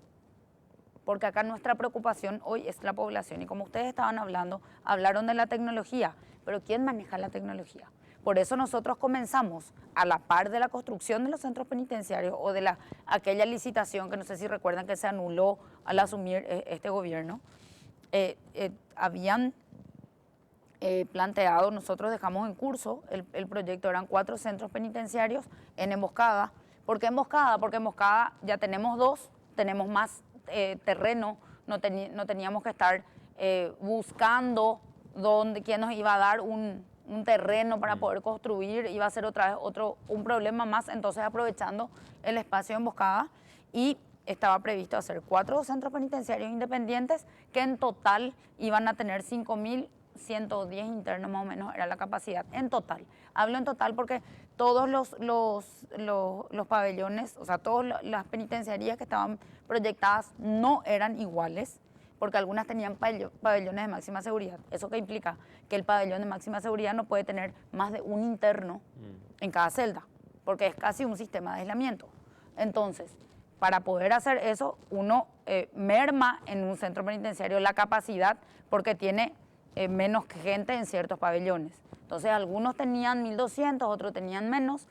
Porque acá nuestra preocupación hoy es la población. Y como ustedes estaban hablando, hablaron de la tecnología, pero ¿quién maneja la tecnología? Por eso nosotros comenzamos, a la par de la construcción de los centros penitenciarios o de aquella licitación que no sé si recuerdan que se anuló al asumir este gobierno, habían planteado, nosotros dejamos en curso el proyecto, eran 4 centros penitenciarios en Emboscada. ¿Por qué Emboscada? Porque Emboscada ya tenemos 2, tenemos más terreno, no teníamos que estar buscando quién nos iba a dar un terreno para poder construir, iba a ser otra vez un problema más, entonces aprovechando el espacio de Emboscada, y estaba previsto hacer 4 centros penitenciarios independientes que en total iban a tener 5.110 internos más o menos, era la capacidad en total. Hablo en total porque todos los pabellones, o sea, todas las penitenciarías que estaban proyectadas no eran iguales, porque algunas tenían pabellones de máxima seguridad. ¿Eso qué implica? Que el pabellón de máxima seguridad no puede tener más de un interno en cada celda, porque es casi un sistema de aislamiento. Entonces, para poder hacer eso, uno merma en un centro penitenciario la capacidad porque tiene menos gente en ciertos pabellones. Entonces algunos tenían 1.200, otros tenían menos,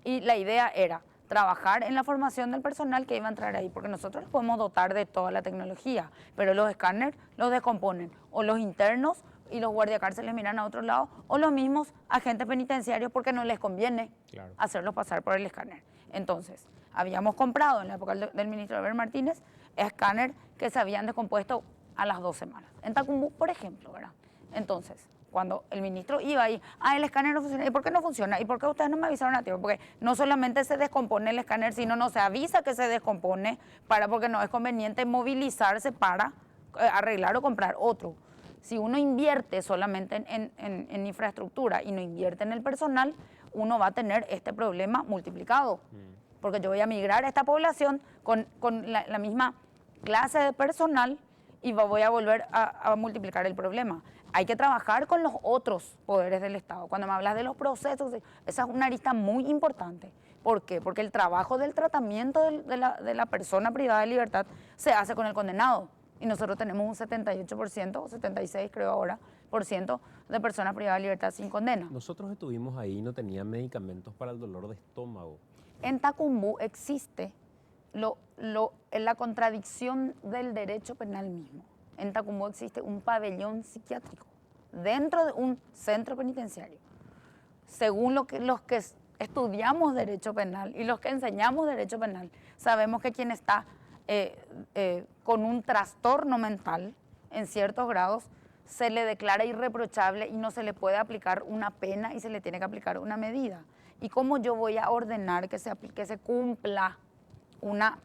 y la idea era trabajar en la formación del personal que iba a entrar ahí, porque nosotros los podemos dotar de toda la tecnología, pero los escáneres los descomponen, o los internos y los guardiacárceles miran a otro lado, o los mismos agentes penitenciarios porque no les conviene hacerlos pasar por el escáner. Entonces, habíamos comprado en la época del ministro Albert Martínez escáner que se habían descompuesto a las 2 semanas. En Tacumbú, por ejemplo, ¿verdad? Entonces, cuando el ministro iba ahí, el escáner no funciona. ¿Y por qué no funciona? ¿Y por qué ustedes no me avisaron a tiempo? Porque no solamente se descompone el escáner, sino no se avisa que se descompone porque no es conveniente movilizarse para arreglar o comprar otro. Si uno invierte solamente en infraestructura y no invierte en el personal, uno va a tener este problema multiplicado. Porque yo voy a migrar a esta población con la misma clase de personal y voy a volver a multiplicar el problema. Hay que trabajar con los otros poderes del Estado. Cuando me hablas de los procesos, esa es una arista muy importante. ¿Por qué? Porque el trabajo del tratamiento de la persona privada de libertad se hace con el condenado. Y nosotros tenemos un 78%, 76 creo ahora, por ciento de personas privadas de libertad sin condena. Nosotros estuvimos ahí y no tenían medicamentos para el dolor de estómago. En Tacumbú existe la contradicción del derecho penal mismo. En Tacumbú existe un pabellón psiquiátrico dentro de un centro penitenciario. Según los que estudiamos derecho penal y los que enseñamos derecho penal, sabemos que quien está con un trastorno mental en ciertos grados se le declara irreprochable y no se le puede aplicar una pena y se le tiene que aplicar una medida. ¿Y cómo yo voy a ordenar que se cumpla una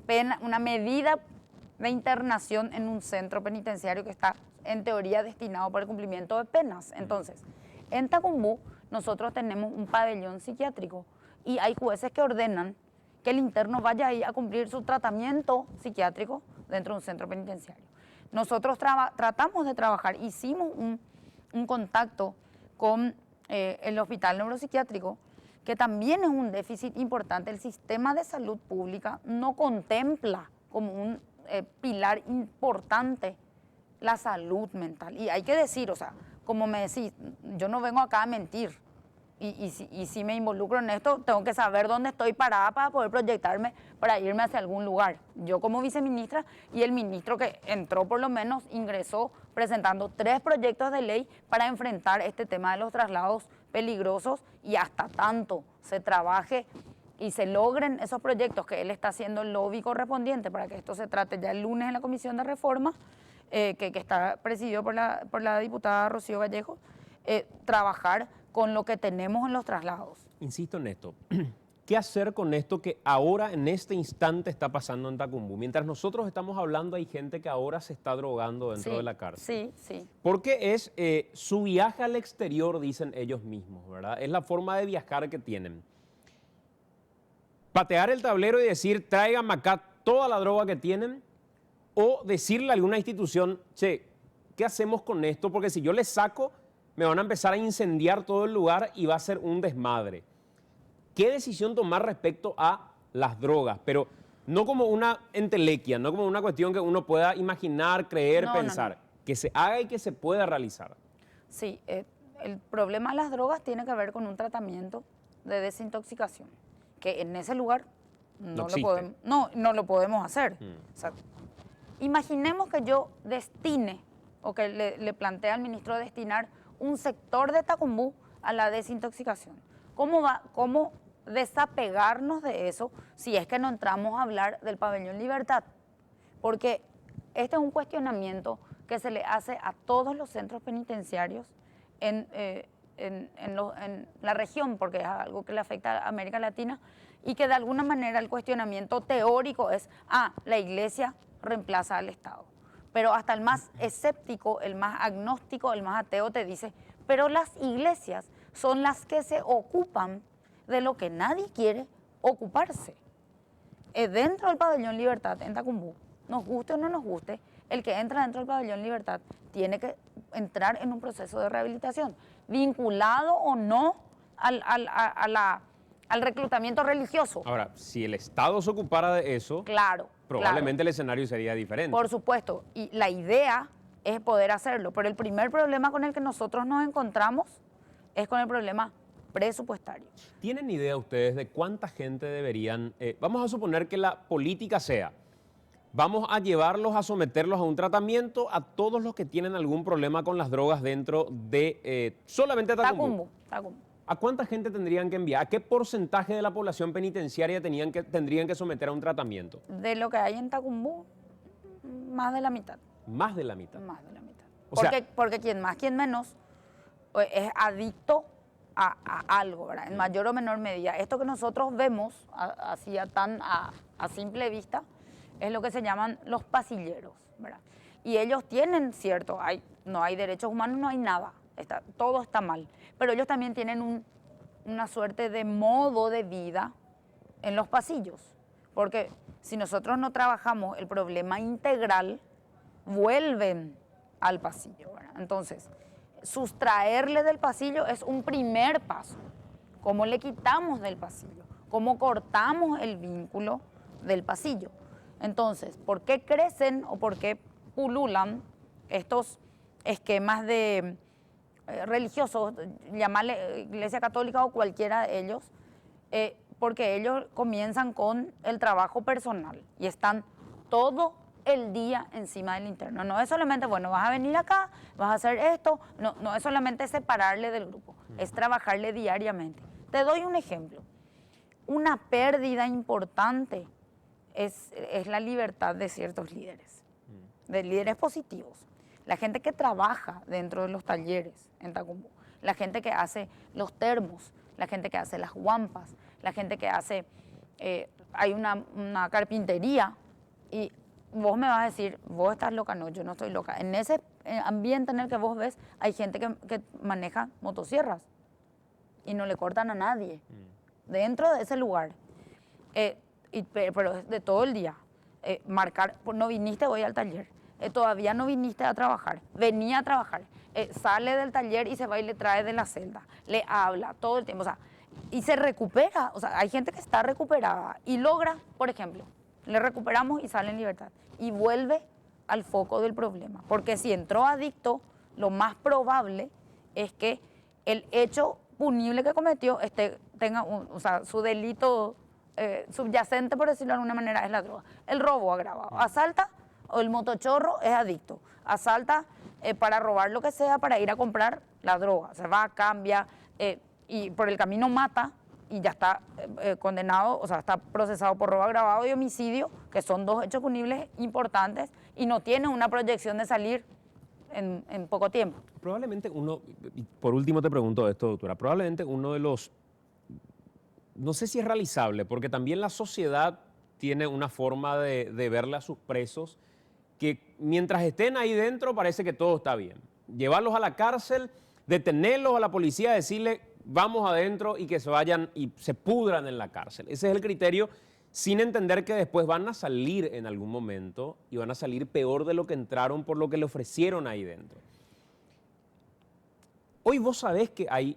pena, una medida de internación en un centro penitenciario que está en teoría destinado para el cumplimiento de penas? Entonces, en Tacumbú nosotros tenemos un pabellón psiquiátrico y hay jueces que ordenan que el interno vaya ahí a cumplir su tratamiento psiquiátrico dentro de un centro penitenciario. Nosotros tratamos de trabajar, hicimos un contacto con el hospital neuropsiquiátrico, que también es un déficit importante. El sistema de salud pública no contempla como un pilar importante la salud mental. Y hay que decir, o sea, como me decís, yo no vengo acá a mentir. Y si me involucro en esto, tengo que saber dónde estoy parada para poder proyectarme para irme hacia algún lugar. Yo como viceministra y el ministro que entró por lo menos ingresó presentando 3 proyectos de ley para enfrentar este tema de los traslados peligrosos, y hasta tanto se trabaje y se logren esos proyectos que él está haciendo el lobby correspondiente para que esto se trate ya el lunes en la Comisión de Reforma, que está presidido por la diputada Rocío Vallejo, trabajar con lo que tenemos en los traslados. Insisto en esto. ¿Qué hacer con esto que ahora, en este instante, está pasando en Tacumbú? Mientras nosotros estamos hablando, hay gente que ahora se está drogando dentro de la cárcel. Sí. Porque es su viaje al exterior, dicen ellos mismos, ¿verdad? Es la forma de viajar que tienen. Patear el tablero y decir, tráiganme acá toda la droga que tienen, o decirle a alguna institución, che, ¿qué hacemos con esto? Porque si yo les saco, me van a empezar a incendiar todo el lugar y va a ser un desmadre. ¿Qué decisión tomar respecto a las drogas? Pero no como una entelequia, no como una cuestión que uno pueda imaginar, creer, pensar. No. Que se haga y que se pueda realizar. Sí, el problema de las drogas tiene que ver con un tratamiento de desintoxicación, que en ese lugar no lo podemos hacer. O sea, imaginemos que yo destine, o que le plantee al ministro destinar un sector de Tacumbú a la desintoxicación. ¿Cómo desapegarnos de eso si es que no entramos a hablar del pabellón Libertad? Porque este es un cuestionamiento que se le hace a todos los centros penitenciarios en la región, porque es algo que le afecta a América Latina, y que de alguna manera el cuestionamiento teórico es, la Iglesia reemplaza al Estado. Pero hasta el más escéptico, el más agnóstico, el más ateo te dice, pero las iglesias son las que se ocupan de lo que nadie quiere ocuparse. Dentro del pabellón Libertad en Tacumbú, nos guste o no nos guste, el que entra dentro del pabellón Libertad tiene que entrar en un proceso de rehabilitación, vinculado o no a al reclutamiento religioso. Ahora, si el Estado se ocupara de eso, Claro. probablemente el escenario sería diferente. Por supuesto, y la idea es poder hacerlo, pero el primer problema con el que nosotros nos encontramos es con el problema presupuestario. ¿Tienen idea ustedes de cuánta gente deberían, vamos a suponer que la política sea, vamos a llevarlos, a someterlos a un tratamiento a todos los que tienen algún problema con las drogas dentro de solamente Tacumbú? Tacumbú. ¿A cuánta gente tendrían que enviar? ¿A qué porcentaje de la población penitenciaria tendrían que someter a un tratamiento? De lo que hay en Tacumbú, más de la mitad. Más de la mitad. Más de la mitad. O sea, Porque quien más, quien menos, es adicto a algo, ¿verdad? En mayor o menor medida. Esto que nosotros vemos así a simple vista es lo que se llaman los pasilleros, ¿verdad? Y ellos tienen, cierto, no hay derechos humanos, no hay nada, todo está mal. Pero ellos también tienen una suerte de modo de vida en los pasillos. Porque si nosotros no trabajamos el problema integral, vuelven al pasillo, ¿verdad? Entonces, sustraerle del pasillo es un primer paso. ¿Cómo le quitamos del pasillo? ¿Cómo cortamos el vínculo del pasillo? Entonces, ¿por qué crecen o por qué pululan estos esquemas de religiosos, llamarle Iglesia Católica o cualquiera de ellos? Porque ellos comienzan con el trabajo personal y están todo el día encima del interno. No es solamente, bueno, vas a venir acá, vas a hacer esto, no es solamente separarle del grupo, es trabajarle diariamente. Te doy un ejemplo. Una pérdida importante es la libertad de ciertos líderes, de líderes positivos. La gente que trabaja dentro de los talleres en Tacumbú, la gente que hace los termos, la gente que hace las guampas, la gente que hace, hay una carpintería y vos me vas a decir, vos estás loca, no, yo no estoy loca. En ese ambiente en el que vos ves, hay gente que maneja motosierras y no le cortan a nadie dentro de ese lugar. Pero de todo el día, marcar, no viniste hoy al taller, todavía no viniste a trabajar, venía a trabajar, sale del taller y se va y le trae de la celda, le habla todo el tiempo, o sea, y se recupera, o sea, hay gente que está recuperada y logra, por ejemplo, le recuperamos y sale en libertad y vuelve al foco del problema, porque si entró adicto, lo más probable es que el hecho punible que cometió tenga o sea, su delito subyacente, por decirlo de alguna manera, es la droga. El robo agravado. Asalta o el motochorro es adicto. Asalta para robar lo que sea, para ir a comprar la droga. Se va, cambia y por el camino mata y ya está condenado, o sea, está procesado por robo agravado y homicidio, que son dos hechos punibles importantes y no tiene una proyección de salir en poco tiempo. Probablemente uno, y por último te pregunto esto, doctora, probablemente uno de los, no sé si es realizable, porque también la sociedad tiene una forma de verle a sus presos que mientras estén ahí dentro parece que todo está bien. Llevarlos a la cárcel, detenerlos a la policía, decirle vamos adentro y que se vayan y se pudran en la cárcel. Ese es el criterio, sin entender que después van a salir en algún momento y van a salir peor de lo que entraron por lo que le ofrecieron ahí dentro. Hoy vos sabés que hay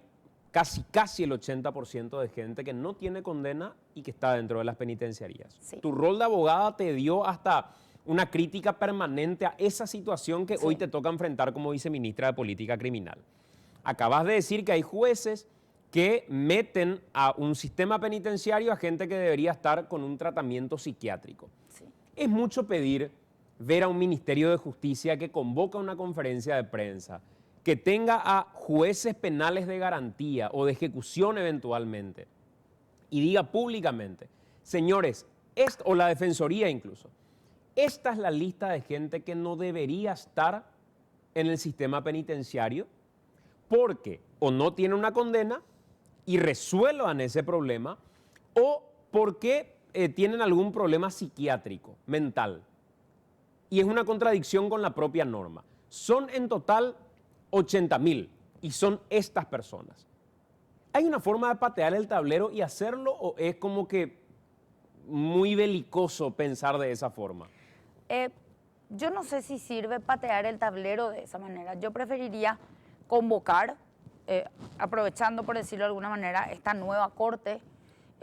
casi el 80% de gente que no tiene condena y que está dentro de las penitenciarías. Sí. Tu rol de abogada te dio hasta una crítica permanente a esa situación que hoy te toca enfrentar como viceministra de Política Criminal. Acabas de decir que hay jueces que meten a un sistema penitenciario a gente que debería estar con un tratamiento psiquiátrico. Sí. Es mucho pedir ver a un Ministerio de Justicia que convoca una conferencia de prensa, que tenga a jueces penales de garantía o de ejecución eventualmente y diga públicamente, señores, o la Defensoría incluso, esta es la lista de gente que no debería estar en el sistema penitenciario porque o no tiene una condena y resuelvan ese problema o porque tienen algún problema psiquiátrico, mental. Y es una contradicción con la propia norma. Son en total 80.000 y son estas personas. ¿Hay una forma de patear el tablero y hacerlo o es como que muy belicoso pensar de esa forma? Yo no sé si sirve patear el tablero de esa manera. Yo preferiría convocar, aprovechando, por decirlo de alguna manera, esta nueva corte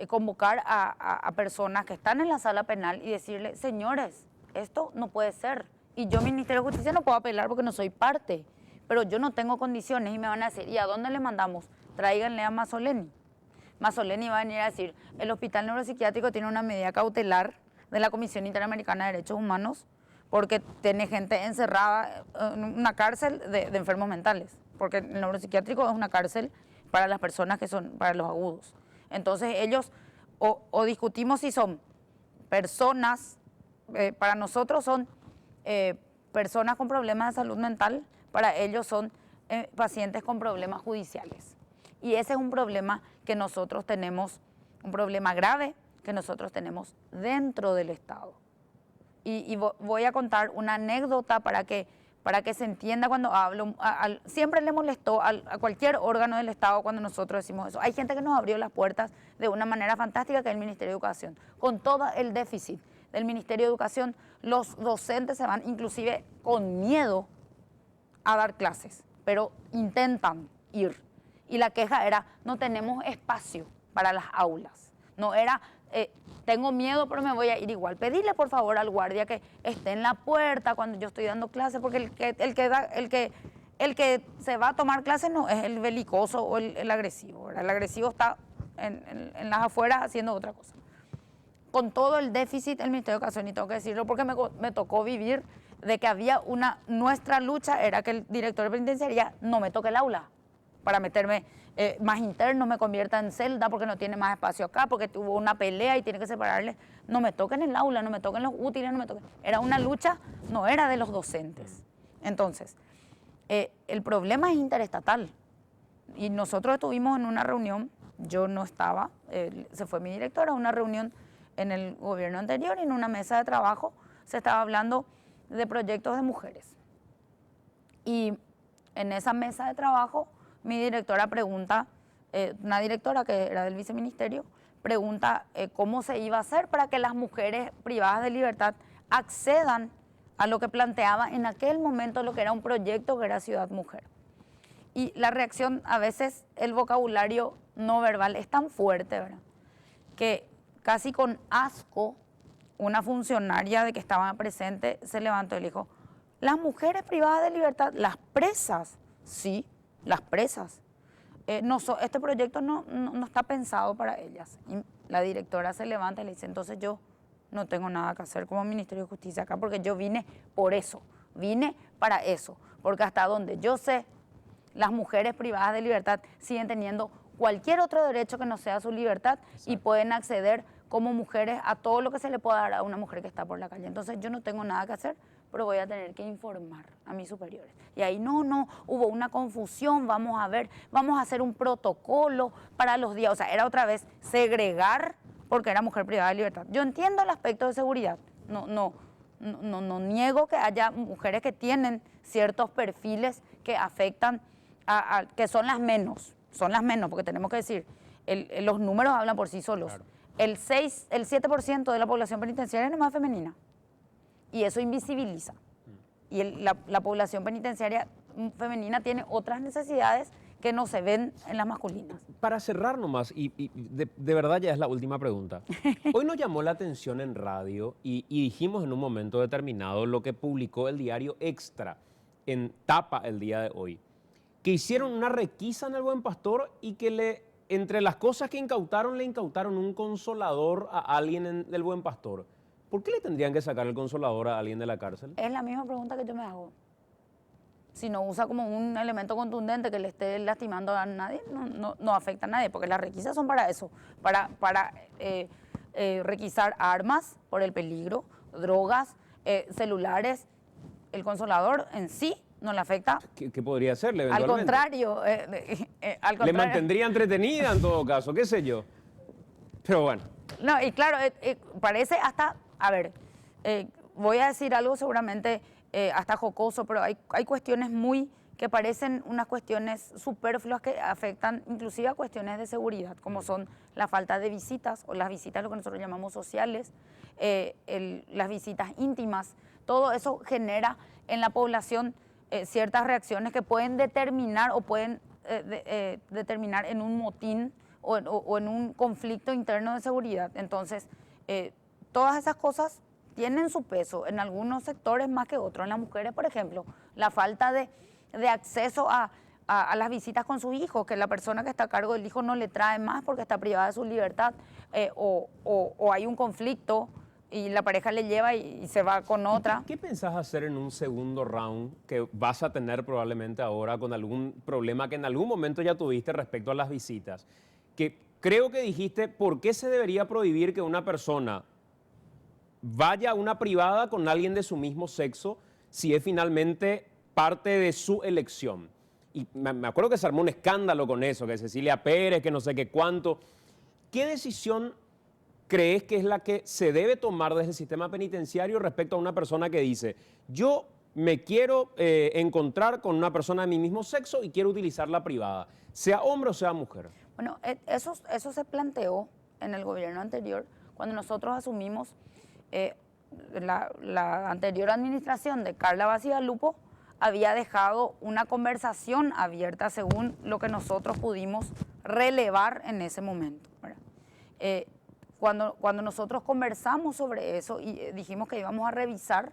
convocar a personas que están en la sala penal y decirle, señores, esto no puede ser. Y yo, Ministerio de Justicia, no puedo apelar porque no soy parte, pero yo no tengo condiciones y me van a decir, ¿y a dónde le mandamos? Tráiganle a Mazzoleni. Mazzoleni va a venir a decir, el Hospital Neuropsiquiátrico tiene una medida cautelar de la Comisión Interamericana de Derechos Humanos porque tiene gente encerrada en una cárcel de enfermos mentales, porque el neuropsiquiátrico es una cárcel para las personas que son, para los agudos. Entonces ellos o discutimos si son personas, para nosotros son personas con problemas de salud mental, para ellos son pacientes con problemas judiciales. Y ese es un problema que nosotros tenemos, un problema grave que nosotros tenemos dentro del Estado. Y voy a contar una anécdota para que se entienda cuando hablo. Siempre le molestó a cualquier órgano del Estado cuando nosotros decimos eso. Hay gente que nos abrió las puertas de una manera fantástica, que es el Ministerio de Educación. Con todo el déficit del Ministerio de Educación, los docentes se van inclusive con miedo a dar clases, pero intentan ir. Y la queja era, no tenemos espacio para las aulas. No era, tengo miedo, pero me voy a ir igual. Pedirle por favor al guardia que esté en la puerta cuando yo estoy dando clases, porque el que se va a tomar clases no es el belicoso o el agresivo, ¿verdad? El agresivo está en las afueras haciendo otra cosa. Con todo el déficit del Ministerio de Educación, y tengo que decirlo porque me tocó vivir de que había nuestra lucha era que el director de penitenciaría no me toque el aula para meterme más interno, me convierta en celda porque no tiene más espacio acá, porque tuvo una pelea y tiene que separarle. No me toquen el aula, no me toquen los útiles, no me toquen. Era una lucha, no era de los docentes. Entonces, el problema es interestatal. Y nosotros estuvimos en una reunión, yo no estaba, se fue mi directora a una reunión en el gobierno anterior y en una mesa de trabajo se estaba hablando de proyectos de mujeres. Y en esa mesa de trabajo mi directora pregunta, una directora que era del viceministerio, pregunta cómo se iba a hacer para que las mujeres privadas de libertad accedan a lo que planteaba en aquel momento lo que era un proyecto que era Ciudad Mujer. Y la reacción, a veces el vocabulario no verbal es tan fuerte, ¿verdad?, que casi con asco una funcionaria de que estaba presente se levantó y le dijo, las mujeres privadas de libertad, las presas, sí, las presas. Este proyecto no está pensado para ellas. Y la directora se levanta y le dice, entonces yo no tengo nada que hacer como Ministerio de Justicia acá porque yo vine por eso, vine para eso. Porque hasta donde yo sé, las mujeres privadas de libertad siguen teniendo cualquier otro derecho que no sea su libertad. Exacto. Y pueden acceder como mujeres a todo lo que se le pueda dar a una mujer que está por la calle. Entonces yo no tengo nada que hacer, pero voy a tener que informar a mis superiores. Y ahí no, hubo una confusión, vamos a ver, vamos a hacer un protocolo para los días. O sea, era otra vez segregar porque era mujer privada de libertad. Yo entiendo el aspecto de seguridad, no niego que haya mujeres que tienen ciertos perfiles que afectan, que son las menos, porque tenemos que decir, los números hablan por sí solos. Claro. El 7% de la población penitenciaria es más femenina. Y eso invisibiliza. Y la población penitenciaria femenina tiene otras necesidades que no se ven en las masculinas. Para cerrar nomás, y de verdad ya es la última pregunta. Hoy nos llamó la atención en radio y dijimos en un momento determinado lo que publicó el diario Extra en tapa el día de hoy, que hicieron una requisa en el Buen Pastor y que entre las cosas que incautaron, le incautaron un consolador a alguien del Buen Pastor. ¿Por qué le tendrían que sacar el consolador a alguien de la cárcel? Es la misma pregunta que yo me hago. Si no usa como un elemento contundente que le esté lastimando a nadie, no afecta a nadie, porque las requisas son para eso, para requisar armas por el peligro, drogas, celulares. El consolador en sí no le afecta. ¿Qué podría hacerle eventualmente? Al contrario. Le mantendría entretenida en todo caso, qué sé yo. Pero bueno. No, y claro, parece hasta, a ver, voy a decir algo seguramente hasta jocoso, pero hay cuestiones que parecen unas cuestiones superfluas que afectan inclusive a cuestiones de seguridad, como son la falta de visitas o las visitas, lo que nosotros llamamos sociales, las visitas íntimas. Todo eso genera en la población ciertas reacciones que pueden determinar o pueden determinar en un motín o en un conflicto interno de seguridad. Entonces, todas esas cosas tienen su peso en algunos sectores más que otros. En las mujeres, por ejemplo, la falta de acceso a las visitas con sus hijos, que la persona que está a cargo del hijo no le trae más porque está privada de su libertad, o hay un conflicto y la pareja le lleva y se va con otra. ¿Qué pensás hacer en un segundo round que vas a tener probablemente ahora con algún problema que en algún momento ya tuviste respecto a las visitas? Que creo que dijiste, ¿por qué se debería prohibir que una persona vaya a una privada con alguien de su mismo sexo si es finalmente parte de su elección? Y me acuerdo que se armó un escándalo con eso, que Cecilia Pérez, que no sé qué cuánto. ¿Qué decisión crees que es la que se debe tomar desde el sistema penitenciario respecto a una persona que dice, yo me quiero encontrar con una persona de mi mismo sexo y quiero utilizar la privada, sea hombre o sea mujer? Bueno, eso se planteó en el gobierno anterior, cuando nosotros asumimos la anterior administración de Carla Basigalupo había dejado una conversación abierta según lo que nosotros pudimos relevar en ese momento, ¿verdad? Cuando nosotros conversamos sobre eso y dijimos que íbamos a revisar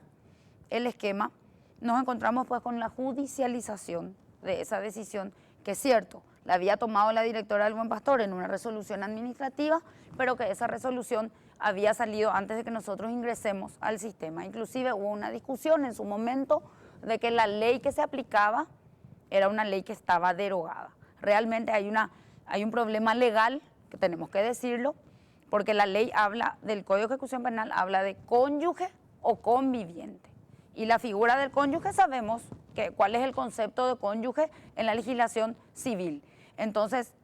el esquema, nos encontramos pues con la judicialización de esa decisión, que es cierto, la había tomado la directora del Buen Pastor en una resolución administrativa, pero que esa resolución había salido antes de que nosotros ingresemos al sistema. Inclusive hubo una discusión en su momento de que la ley que se aplicaba era una ley que estaba derogada. Realmente hay un problema legal, que tenemos que decirlo, porque la ley habla del Código de Ejecución Penal, habla de cónyuge o conviviente. Y la figura del cónyuge sabemos cuál es el concepto de cónyuge en la legislación civil. Entonces,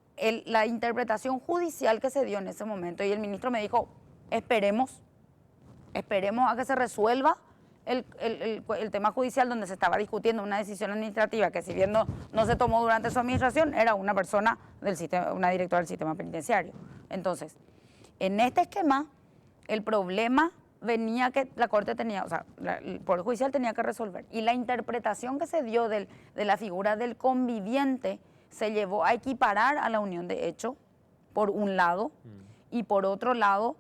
la interpretación judicial que se dio en ese momento, y el ministro me dijo, esperemos a que se resuelva el tema judicial, donde se estaba discutiendo una decisión administrativa que, si bien no se tomó durante su administración, era una persona del sistema, una directora del sistema penitenciario. Entonces, en este esquema, el problema venía que la Corte tenía, o sea, el Poder Judicial tenía que resolver. Y la interpretación que se dio de la figura del conviviente se llevó a equiparar a la unión de hecho, por un lado, y por otro lado,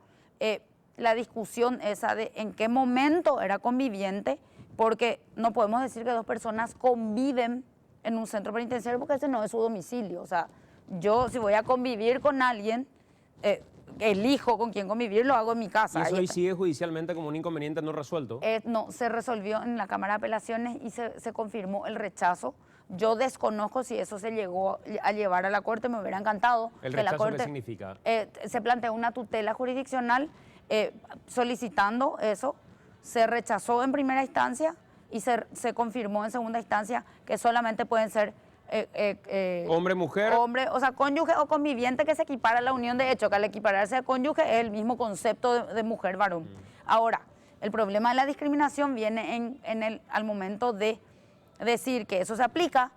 la discusión esa de en qué momento era conviviente, porque no podemos decir que dos personas conviven en un centro penitenciario porque ese no es su domicilio. O sea, yo si voy a convivir con alguien, elijo con quién convivir, lo hago en mi casa. ¿Y eso hoy sigue judicialmente como un inconveniente no resuelto? No, se resolvió en la Cámara de Apelaciones y se confirmó el rechazo. Yo desconozco si eso se llegó a llevar a la Corte, me hubiera encantado. ¿El que la rechazo Corte, qué significa? Se planteó una tutela jurisdiccional solicitando eso, se rechazó en primera instancia y se confirmó en segunda instancia que solamente pueden ser hombre, mujer. Hombre, o sea, cónyuge o conviviente, que se equipara a la unión de hecho, que al equipararse a cónyuge es el mismo concepto de mujer, varón. Ahora, el problema de la discriminación viene al momento de decir que eso se aplica,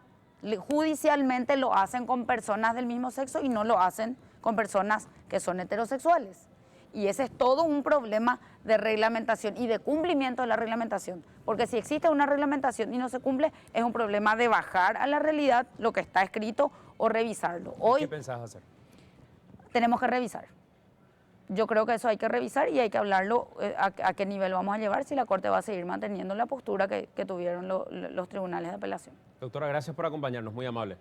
judicialmente lo hacen con personas del mismo sexo y no lo hacen con personas que son heterosexuales. Y ese es todo un problema de reglamentación y de cumplimiento de la reglamentación. Porque si existe una reglamentación y no se cumple, es un problema de bajar a la realidad lo que está escrito o revisarlo. Hoy, ¿qué pensás hacer? Tenemos que revisar. Yo creo que eso hay que revisar y hay que hablarlo a qué nivel vamos a llevar, si la Corte va a seguir manteniendo la postura que tuvieron los tribunales de apelación. Doctora, gracias por acompañarnos, muy amable.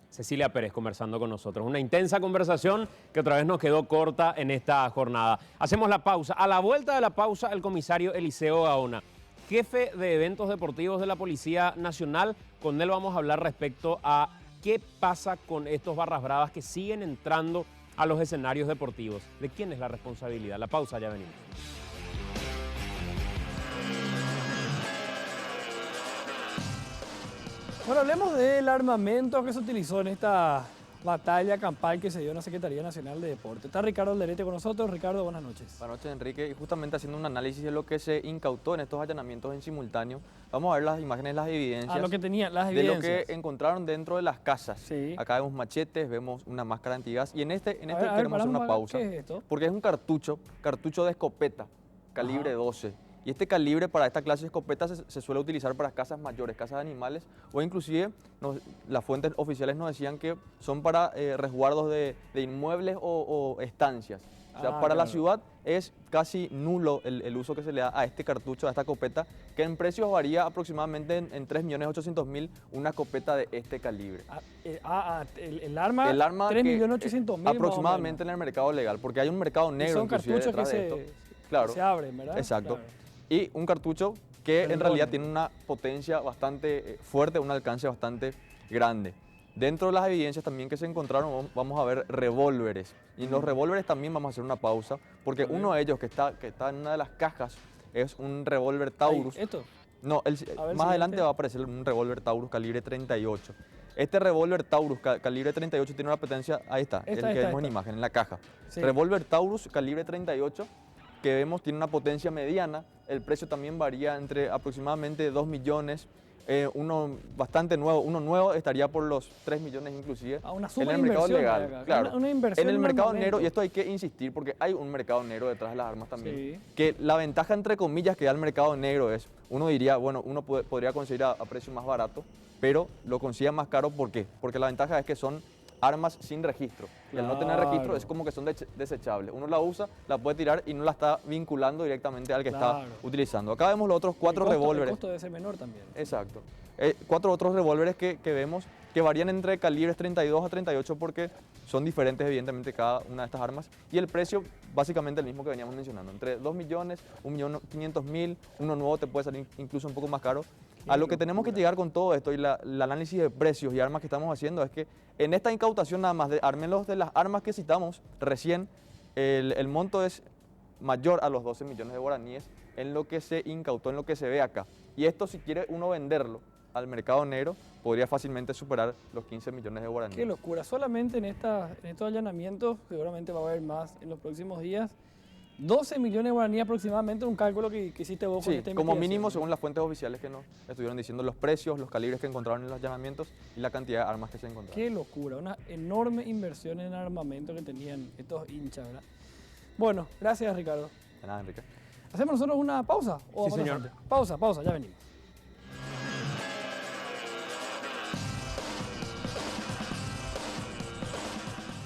Cecilia Pérez conversando con nosotros. Una intensa conversación que otra vez nos quedó corta en esta jornada. Hacemos la pausa. A la vuelta de la pausa, el comisario Eliseo Gaona, jefe de eventos deportivos de la Policía Nacional. Con él vamos a hablar respecto a qué pasa con estos barras bravas que siguen entrando a los escenarios deportivos. ¿De quién es la responsabilidad? La pausa, ya venimos. Bueno, hablemos del armamento que se utilizó en esta batalla campal que se dio en la Secretaría Nacional de Deporte. Está Ricardo Alderete con nosotros. Ricardo, buenas noches. Buenas noches, Enrique. Y justamente haciendo un análisis de lo que se incautó en estos allanamientos en simultáneo, vamos a ver las imágenes, las evidencias. Lo que tenía, las evidencias. De lo que encontraron dentro de las casas. Sí. Acá vemos machetes, vemos una máscara antigas. Y en este a ver, queremos hacer una pausa. ¿Qué es esto? Porque es un cartucho de escopeta, calibre 12. Y este calibre para esta clase de escopetas se suele utilizar para cazas mayores, cazas de animales, o inclusive las fuentes oficiales nos decían que son para resguardos de inmuebles o estancias. O sea, para la ciudad es casi nulo el uso que se le da a este cartucho, a esta escopeta, que en precios varía aproximadamente en 3.800.000 una escopeta de este calibre. El arma 3.800.000 aproximadamente en el mercado legal, porque hay un mercado negro son inclusive cartuchos detrás de esto. Claro, se abren, ¿verdad? exacto. Claro. Y un cartucho que en realidad Enorme. tiene una potencia bastante fuerte, un alcance bastante grande. Dentro de las evidencias también que se encontraron vamos a ver revólveres. Y en los revólveres también vamos a hacer una pausa, porque uno de ellos que está en una de las cajas es un revólver Taurus. ¿Esto? No, más adelante va a aparecer un revólver Taurus calibre 38. Este revólver Taurus calibre 38 tiene una potencia, ahí está, el que vemos en imagen, en la caja. Sí. Revólver Taurus calibre 38 que vemos tiene una potencia mediana, el precio también varía entre aproximadamente 2 millones, uno bastante nuevo, uno nuevo estaría por los 3 millones inclusive. Una en el mercado legal, acá. claro. Una inversión en el mercado armamento. negro, y esto hay que insistir porque hay un mercado negro detrás de las armas también, Sí. que la ventaja entre comillas que da el mercado negro es, uno diría, bueno, uno podría conseguir a precio más barato, pero lo consigue más caro, ¿por qué? Porque la ventaja es que son armas sin registro. Y al no tener registro es como que son desechables. Uno la usa, la puede tirar y no la está vinculando directamente al que está utilizando. Acá vemos los otros 4 revólveres. El costo debe ser menor también. Exacto. 4 otros revólveres que vemos que varían entre calibres 32 a 38 porque son diferentes evidentemente cada una de estas armas. Y el precio básicamente el mismo que veníamos mencionando. Entre 2 millones, 1.500.000, uno nuevo te puede salir incluso un poco más caro. A lo que tenemos que llegar con todo esto y el análisis de precios y armas que estamos haciendo es que en esta incautación nada más de Armelos de las armas que citamos recién, el monto es mayor a los 12 millones de guaraníes en lo que se incautó, en lo que se ve acá. Y esto si quiere uno venderlo al mercado negro podría fácilmente superar los 15 millones de guaraníes. Qué locura, solamente en estos allanamientos, seguramente va a haber más en los próximos días, 12 millones de guaraníes aproximadamente, un cálculo que hiciste vos con Sí, esta como investigación. mínimo según las fuentes oficiales que nos estuvieron diciendo los precios, los calibres que encontraron en los allanamientos y la cantidad de armas que se encontraron. Qué locura, una enorme inversión en armamento que tenían estos hinchas, ¿verdad? Bueno, gracias Ricardo. De nada, Enrique. ¿Hacemos nosotros una pausa? ¿O Sí, vamos señor. antes? Pausa, ya venimos.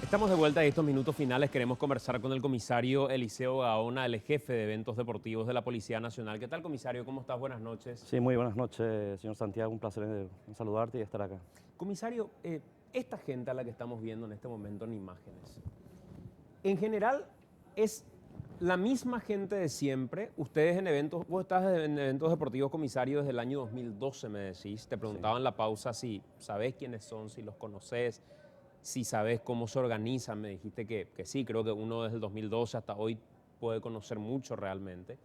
Estamos de vuelta y estos minutos finales queremos conversar con el comisario Eliseo Gaona, el jefe de eventos deportivos de la Policía Nacional. ¿Qué tal, comisario? ¿Cómo estás? Buenas noches. Sí, muy buenas noches, señor Santiago. Un placer en saludarte y estar acá. Comisario, esta gente a la que estamos viendo en este momento en imágenes, en general es la misma gente de siempre. Ustedes en eventos, vos estás en eventos deportivos, comisario, desde el año 2012, me decís. Te preguntaba en la pausa si sabés quiénes son, si los conocés, si sabés cómo se organizan. Me dijiste que sí, creo que uno desde el 2012 hasta hoy puede conocer mucho realmente.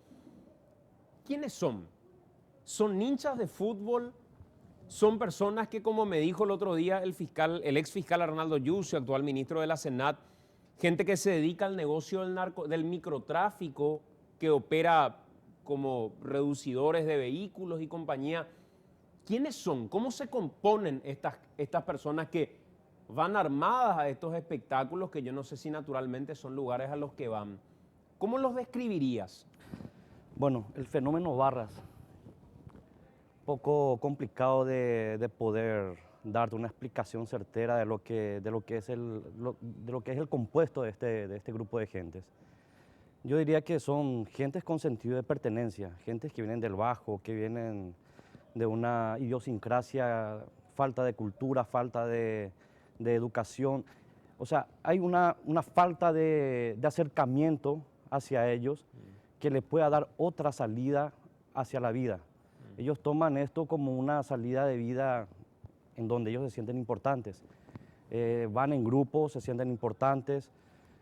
¿Quiénes son? ¿Son hinchas de fútbol? ¿Son personas que, como me dijo el otro día el ex fiscal Arnaldo Yucio, actual ministro de la Senat, gente que se dedica al negocio del microtráfico, que opera como reducidores de vehículos y compañía? ¿Quiénes son? ¿Cómo se componen estas personas que van armadas a estos espectáculos que yo no sé si naturalmente son lugares a los que van? ¿Cómo los describirías? Bueno, el fenómeno barras, poco complicado de poder darte una explicación certera de lo que es el compuesto de este grupo de gentes. Yo diría que son gentes con sentido de pertenencia, gentes que vienen del bajo, que vienen de una idiosincrasia, falta de cultura, falta de educación. O sea, hay una falta de acercamiento hacia ellos que les pueda dar otra salida hacia la vida. Ellos toman esto como una salida de vida en donde ellos se sienten importantes. Van en grupos, se sienten importantes,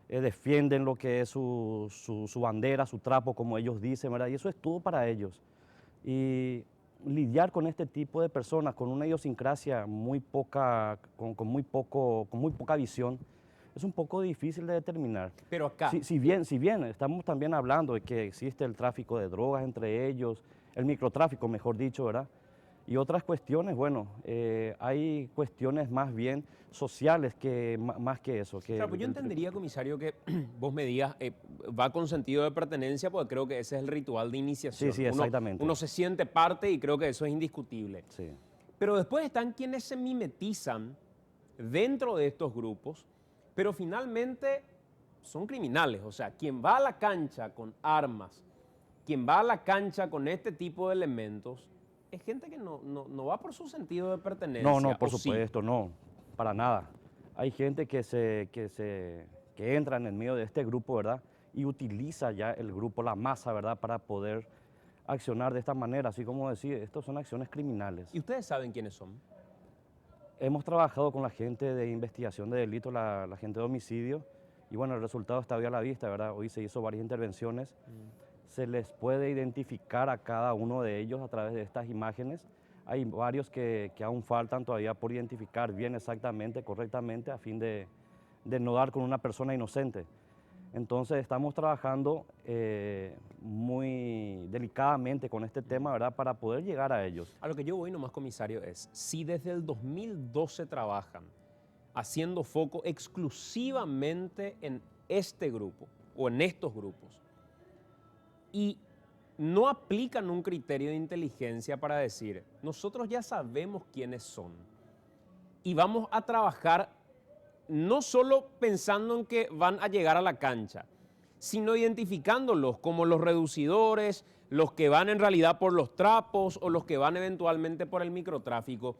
defienden lo que es su bandera, su trapo, como ellos dicen, ¿verdad? Y eso es todo para ellos. Y lidiar con este tipo de personas, con una idiosincrasia muy poca, con muy poca visión, es un poco difícil de determinar. Pero acá... Si bien estamos también hablando de que existe el tráfico de drogas entre ellos, el microtráfico, mejor dicho, ¿verdad? Y otras cuestiones, bueno, hay cuestiones más bien sociales que más que eso. Claro, pues yo entendería, comisario, que vos me digas, va con sentido de pertenencia, porque creo que ese es el ritual de iniciación. Sí, sí, exactamente. Uno se siente parte y creo que eso es indiscutible. Sí. Pero después están quienes se mimetizan dentro de estos grupos, pero finalmente son criminales. O sea, quien va a la cancha con armas, quien va a la cancha con este tipo de elementos, es gente que no va por su sentido de pertenencia. No, por ¿o sí? supuesto, no, para nada. Hay gente que entra en el medio de este grupo, ¿verdad? Y utiliza ya el grupo, la masa, ¿verdad? Para poder accionar de esta manera, así como decir, estos son acciones criminales. ¿Y ustedes saben quiénes son? Hemos trabajado con la gente de investigación de delitos, la gente de homicidio, y bueno, el resultado está hoy a la vista, ¿verdad? Hoy se hizo varias intervenciones. Se les puede identificar a cada uno de ellos a través de estas imágenes. Hay varios que aún faltan todavía por identificar bien exactamente, correctamente, a fin de no dar con una persona inocente. Entonces estamos trabajando muy delicadamente con este tema, ¿verdad?, para poder llegar a ellos. A lo que yo voy nomás, comisario, es si desde el 2012 trabajan haciendo foco exclusivamente en este grupo o en estos grupos y no aplican un criterio de inteligencia para decir, nosotros ya sabemos quiénes son y vamos a trabajar no solo pensando en que van a llegar a la cancha, sino identificándolos como los reducidores, los que van en realidad por los trapos o los que van eventualmente por el microtráfico.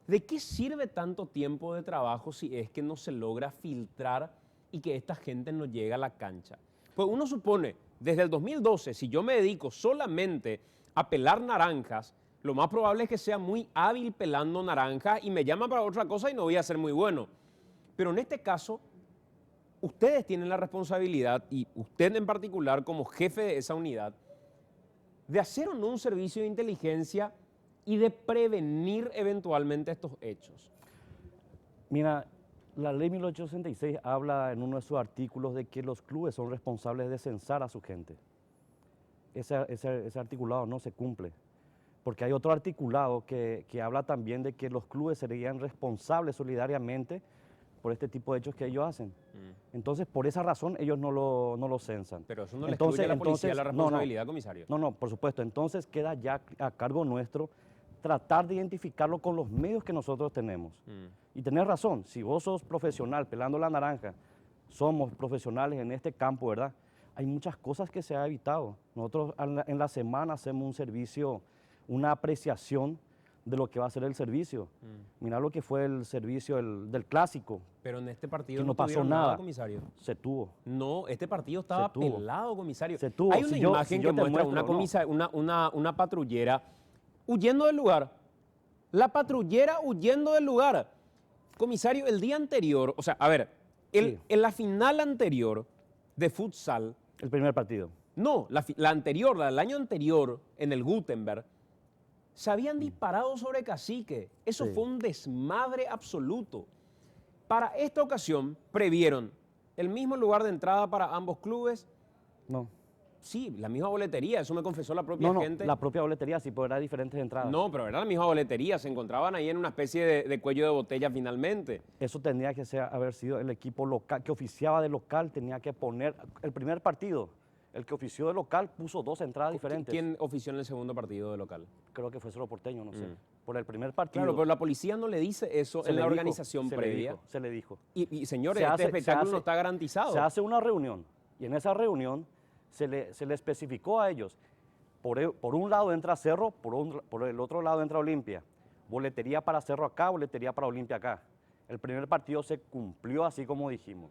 ¿De qué sirve tanto tiempo de trabajo si es que no se logra filtrar y que esta gente no llega a la cancha? Pues uno supone, desde el 2012, si yo me dedico solamente a pelar naranjas, lo más probable es que sea muy hábil pelando naranjas y me llaman para otra cosa y no voy a ser muy bueno. Pero en este caso, ustedes tienen la responsabilidad, y usted en particular como jefe de esa unidad, de hacer o no un servicio de inteligencia y de prevenir eventualmente estos hechos. Mira, la ley 1866 habla en uno de sus artículos de que los clubes son responsables de censar a su gente. Ese articulado no se cumple, porque hay otro articulado que habla también de que los clubes serían responsables solidariamente por este tipo de hechos que ellos hacen. Entonces, por esa razón, ellos no lo censan. Pero eso no le excluye a la policía la responsabilidad, comisario. No, por supuesto. Entonces, queda ya a cargo nuestro tratar de identificarlo con los medios que nosotros tenemos. Y tenés razón, si vos sos profesional pelando la naranja, somos profesionales en este campo, ¿verdad? Hay muchas cosas que se ha evitado. Nosotros en la semana hacemos un servicio, una apreciación de lo que va a ser el servicio. Mira lo que fue el servicio del clásico. Pero en este partido que no pasó tuvieron nada, comisario. Se tuvo. No, este partido estaba pelado, comisario. Se tuvo. Hay una imagen que muestra una patrullera huyendo del lugar. La patrullera huyendo del lugar. Comisario, el día anterior, o sea, a ver, en la final anterior de futsal. El primer partido. No, la anterior, la del año anterior, en el Gutenberg, se habían disparado sobre Cacique. Eso fue un desmadre absoluto. Para esta ocasión, previeron el mismo lugar de entrada para ambos clubes. No. Sí, la misma boletería, eso me confesó la propia gente. La propia boletería, sí, pero era diferentes entradas. No, pero era la misma boletería, se encontraban ahí en una especie de cuello de botella finalmente. Eso tendría que haber sido el equipo local, que oficiaba de local, tenía que poner el primer partido. El que ofició de local puso 2 entradas diferentes. ¿Quién ofició en el segundo partido de local? Creo que fue Cerro Porteño, no sé. Por el primer partido. Claro, pero la policía no le dice eso en la organización previa. Se le dijo. Y señores, este espectáculo no está garantizado. Se hace una reunión y en esa reunión se le especificó a ellos. Por un lado entra Cerro, por el otro lado entra Olimpia. Boletería para Cerro acá, boletería para Olimpia acá. El primer partido se cumplió así como dijimos.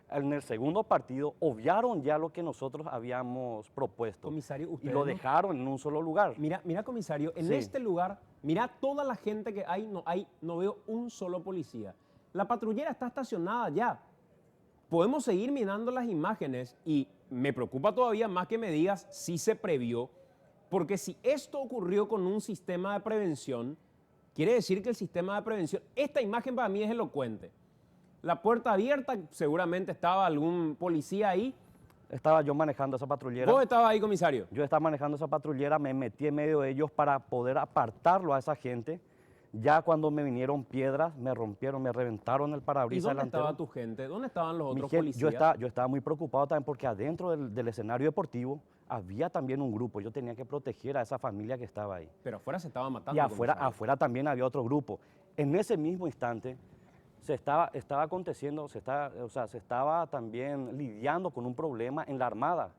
En el segundo partido obviaron ya lo que nosotros habíamos propuesto. Comisario, y lo dejaron en un solo lugar. Mira, comisario, en este lugar, mira toda la gente que hay, no veo un solo policía. La patrullera está estacionada ya. Podemos seguir mirando las imágenes y me preocupa todavía más que me digas si se previó, porque si esto ocurrió con un sistema de prevención, quiere decir que el sistema de prevención, esta imagen para mí es elocuente. La puerta abierta, seguramente estaba algún policía ahí, Estaba yo manejando esa patrullera. ¿Vos estabas ahí, comisario? Yo estaba manejando esa patrullera, me metí en medio de ellos para poder apartarlo a esa gente. Ya cuando me vinieron piedras, me rompieron, me reventaron el ¿Y parabrisas dónde delantero. estaba tu gente? ¿Dónde estaban los otros Miguel, policías? yo estaba muy preocupado también porque adentro del escenario deportivo había también un grupo. Yo tenía que proteger a esa familia que estaba ahí. Pero afuera se estaba matando. Y afuera, comisario. afuera también había otro grupo. En ese mismo instante estaba aconteciendo, se estaba también lidiando con un problema en la Armada.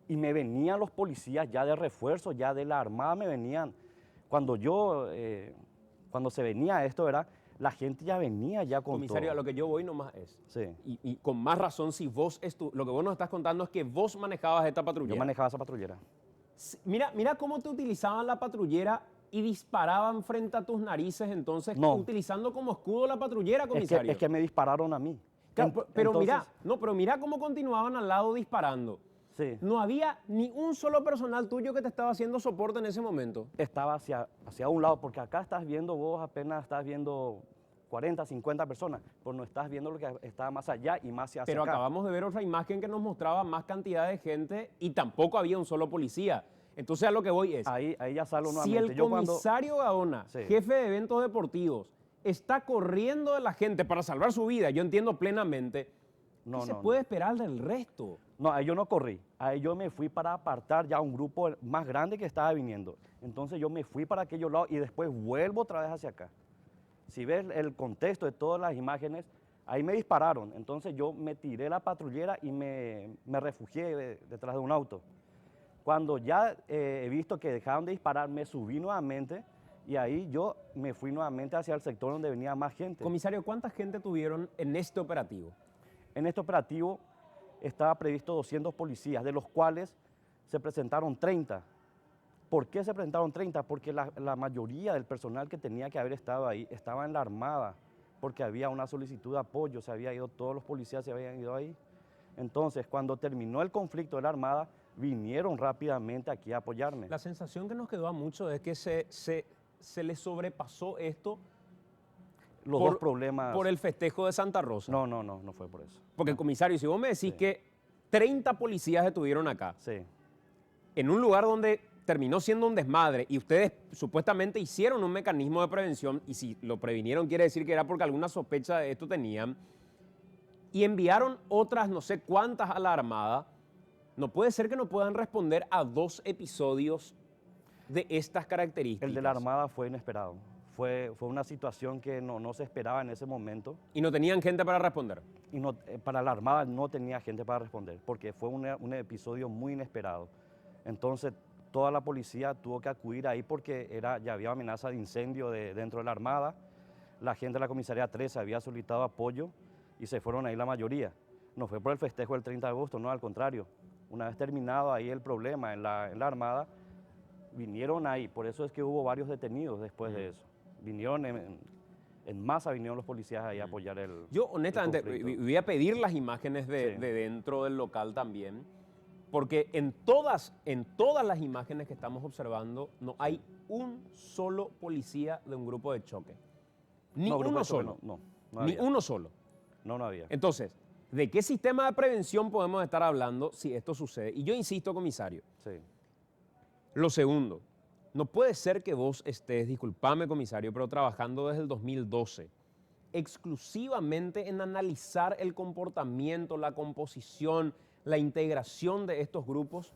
Y me venían los policías ya de refuerzo, ya de la Armada me venían. Cuando se venía esto, ¿verdad? La gente ya venía ya con Comisario, todo. a lo que yo voy nomás es. Sí. Y con más razón, si vos, lo que vos nos estás contando es que vos manejabas esta patrullera. Yo manejaba esa patrullera. Mira cómo te utilizaban la patrullera y disparaban frente a tus narices, entonces, No. utilizando como escudo la patrullera, comisario. Es que me dispararon a mí. Claro, pero Entonces, mira cómo continuaban al lado disparando. Sí. No había ni un solo personal tuyo que te estaba haciendo soporte en ese momento. Estaba hacia un lado, porque acá estás viendo, vos apenas estás viendo 40, 50 personas, pues no estás viendo lo que estaba más allá y más hacia Pero acá. acabamos de ver otra imagen que nos mostraba más cantidad de gente y tampoco había un solo policía. Entonces a lo que voy es, Ahí ya salgo si nuevamente. el Yo cuando- comisario Gaona, Sí. jefe de eventos deportivos, está corriendo de la gente para salvar su vida, yo entiendo plenamente, No, ¿qué se no, puede esperar del resto? No, ahí yo no corrí. Ahí yo me fui para apartar ya un grupo más grande que estaba viniendo. Entonces yo me fui para aquellos lados y después vuelvo otra vez hacia acá. Si ves el contexto de todas las imágenes, ahí me dispararon. Entonces yo me tiré la patrullera y me refugié detrás de un auto. Cuando ya he visto que dejaron de disparar, me subí nuevamente y ahí yo me fui nuevamente hacia el sector donde venía más gente. Comisario, ¿cuánta gente tuvieron en este operativo? En este operativo estaba previsto 200 policías, de los cuales se presentaron 30. ¿Por qué se presentaron 30? Porque la mayoría del personal que tenía que haber estado ahí estaba en la Armada, porque había una solicitud de apoyo, todos los policías se habían ido ahí. Entonces, cuando terminó el conflicto de la Armada, vinieron rápidamente aquí a apoyarme. La sensación que nos quedó a muchos es que se les sobrepasó esto Los por- dos problemas... por el festejo de Santa Rosa. No fue por eso. Porque, comisario, si vos me decís que 30 policías estuvieron acá, Sí, en un lugar donde terminó siendo un desmadre y ustedes supuestamente hicieron un mecanismo de prevención, y si lo previnieron quiere decir que era porque alguna sospecha de esto tenían, y enviaron otras no sé cuántas a la Armada, no puede ser que no puedan responder a 2 episodios de estas características. el de la Armada fue inesperado. Fue una situación que no se esperaba en ese momento. Y no tenían gente para responder. Y para la Armada no tenía gente para responder, porque fue un episodio muy inesperado. Entonces, toda la policía tuvo que acudir ahí porque ya había amenaza de incendio dentro de la Armada. La gente de la comisaría 13 había solicitado apoyo y se fueron ahí la mayoría. No fue por el festejo del 30 de agosto, no, al contrario. Una vez terminado ahí el problema en la Armada, vinieron ahí. Por eso es que hubo varios detenidos después de eso. Vinieron en masa, vinieron los policías ahí a apoyar el Yo honestamente el conflicto. voy a pedir las imágenes de Sí. dentro del local también, porque en todas las imágenes que estamos observando no hay un solo policía de un grupo de choque. Ni No, grupo uno de choque solo. no Ni había. uno solo. No había. Entonces, ¿de qué sistema de prevención podemos estar hablando si esto sucede? Y yo insisto, comisario, Sí. lo segundo, no puede ser que vos estés, disculpame comisario, pero trabajando desde el 2012, exclusivamente en analizar el comportamiento, la composición, la integración de estos grupos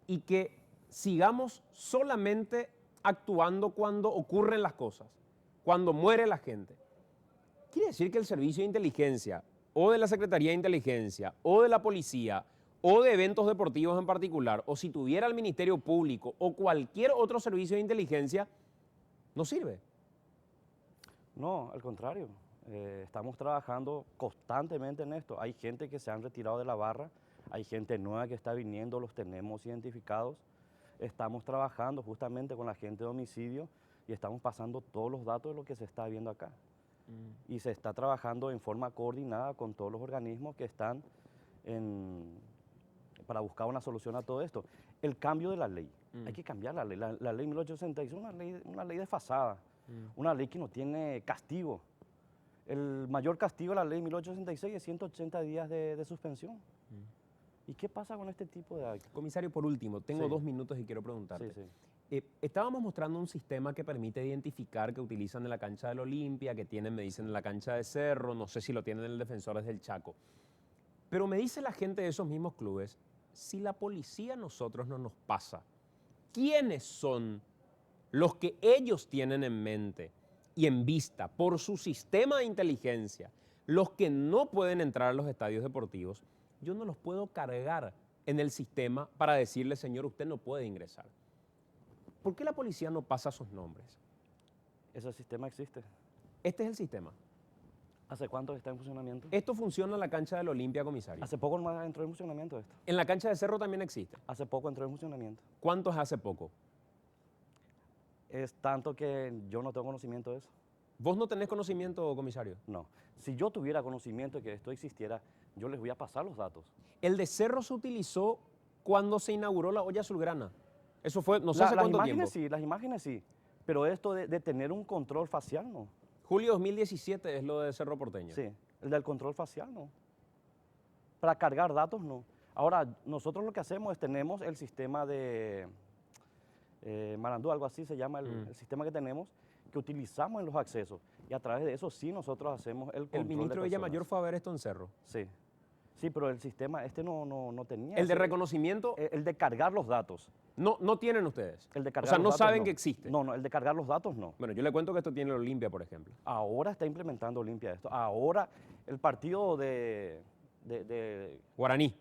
y que sigamos solamente actuando cuando ocurren las cosas, cuando muere la gente. Quiere decir que el servicio de inteligencia o de la Secretaría de Inteligencia o de la policía o de eventos deportivos en particular, o si tuviera el Ministerio Público o cualquier otro servicio de inteligencia, no sirve. No, al contrario. Estamos trabajando constantemente en esto. Hay gente que se han retirado de la barra, hay gente nueva que está viniendo, los tenemos identificados. Estamos trabajando justamente con la gente de homicidio y estamos pasando todos los datos de lo que se está viendo acá. Y se está trabajando en forma coordinada con todos los organismos que están para buscar una solución a todo esto. El cambio de la ley. Hay que cambiar la ley. La ley 1866 es una ley desfasada, una ley que no tiene castigo. El mayor castigo de la ley 1866 es 180 días de suspensión. ¿Y qué pasa con este tipo de actos? Comisario, por último, tengo Sí. 2 minutos y quiero preguntarte. Sí, sí. Estábamos mostrando un sistema que permite identificar que utilizan en la cancha del Olimpia, que tienen, me dicen, en la cancha de Cerro, no sé si lo tienen en el Defensores del Chaco. Pero me dice la gente de esos mismos clubes, si la policía a nosotros no nos pasa, ¿quiénes son los que ellos tienen en mente y en vista por su sistema de inteligencia, los que no pueden entrar a los estadios deportivos? Yo no los puedo cargar en el sistema para decirle, señor, usted no puede ingresar. ¿Por qué la policía no pasa sus nombres? Ese sistema existe. Este es el sistema. ¿Hace cuánto está en funcionamiento? Esto funciona en la cancha del Olimpia, comisario. Hace poco nomás entró en funcionamiento esto. En la cancha de Cerro también existe. Hace poco entró en funcionamiento. ¿Cuántos hace poco? Es tanto que yo no tengo conocimiento de eso. ¿Vos no tenés conocimiento, comisario? No. Si yo tuviera conocimiento de que esto existiera, yo les voy a pasar los datos. El de Cerro se utilizó cuando se inauguró la olla azulgrana. Eso fue, no sé hace Las cuánto imágenes tiempo. sí, las imágenes sí. Pero esto de tener un control facial, no. Julio 2017 es lo de Cerro Porteño. Sí, el del control facial, no. Para cargar datos, no. Ahora, nosotros lo que hacemos es tenemos el sistema de Marandú, algo así se llama el sistema que tenemos, que utilizamos en los accesos. Y a través de eso sí nosotros hacemos el control El ministro de Villamayor personas. fue a ver esto en Cerro. Sí. Sí, pero el sistema no tenía. El de ese- reconocimiento, el de cargar los datos. no tienen ustedes. El de O cargar sea, los no datos, saben que existe. No, el de cargar los datos no. Bueno, yo le cuento que esto tiene el Olimpia, por ejemplo. Ahora está implementando Olimpia esto. Ahora el partido Guaraní.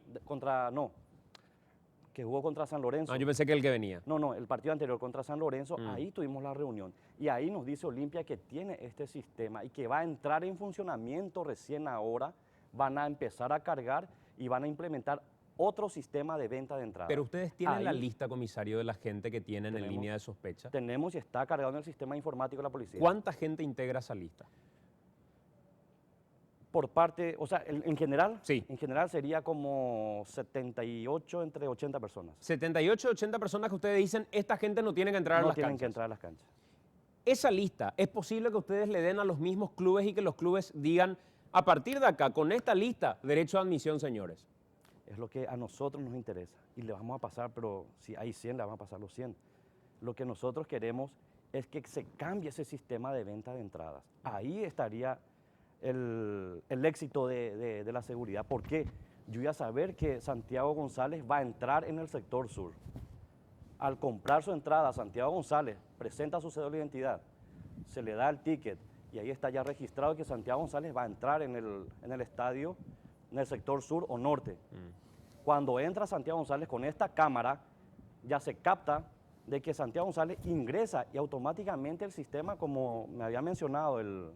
que jugó contra San Lorenzo. Ah, yo pensé que el que venía. No, el partido anterior contra San Lorenzo, Mm. ahí tuvimos la reunión. Y ahí nos dice Olimpia que tiene este sistema y que va a entrar en funcionamiento recién ahora. Van a empezar a cargar y van a implementar otro sistema de venta de entrada. Pero ustedes tienen la Ahí lista, comisario, de la gente que tienen en Tenemos. línea de sospecha. tenemos y está cargado en el sistema informático de la policía. ¿Cuánta gente integra esa lista? Por parte, o sea, en general, Sí. en general sería como 78 entre 80 personas. 78, 80 personas que ustedes dicen, esta gente no tiene que entrar a No las tienen que canchas. entrar a las canchas. Esa lista, ¿es posible que ustedes le den a los mismos clubes y que los clubes digan, a partir de acá, con esta lista, derecho a admisión, señores? Es lo que a nosotros nos interesa y le vamos a pasar, pero si hay 100, le vamos a pasar los 100. Lo que nosotros queremos es que se cambie ese sistema de venta de entradas. Ahí estaría el éxito de la seguridad. ¿Por qué? Yo voy a saber que Santiago González va a entrar en el sector sur. Al comprar su entrada, Santiago González presenta su cédula de identidad, se le da el ticket y ahí está ya registrado que Santiago González va a entrar en el estadio, en el sector sur o norte. Cuando entra Santiago González con esta cámara, ya se capta de que Santiago González ingresa y automáticamente el sistema, como me había mencionado el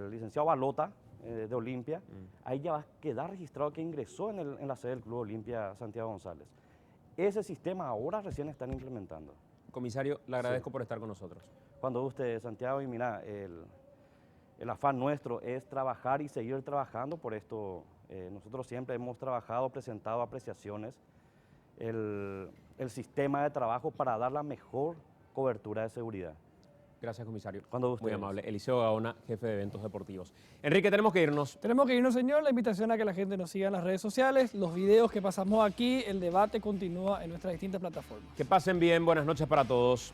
licenciado Balota de Olimpia, ahí ya va a quedar registrado que ingresó en la sede del Club Olimpia Santiago González. Ese sistema ahora recién están implementando. Comisario, le agradezco por estar con nosotros. Cuando usted, Santiago, y mira, el afán nuestro es trabajar y seguir trabajando por esto. Nosotros siempre hemos trabajado, presentado apreciaciones, el sistema de trabajo para dar la mejor cobertura de seguridad. Gracias, comisario. Cuando Muy ustedes. amable. Eliseo Gaona, jefe de eventos deportivos. Enrique, tenemos que irnos. Tenemos que irnos, señor. La invitación a que la gente nos siga en las redes sociales, los videos que pasamos aquí, el debate continúa en nuestras distintas plataformas. Que pasen bien. Buenas noches para todos.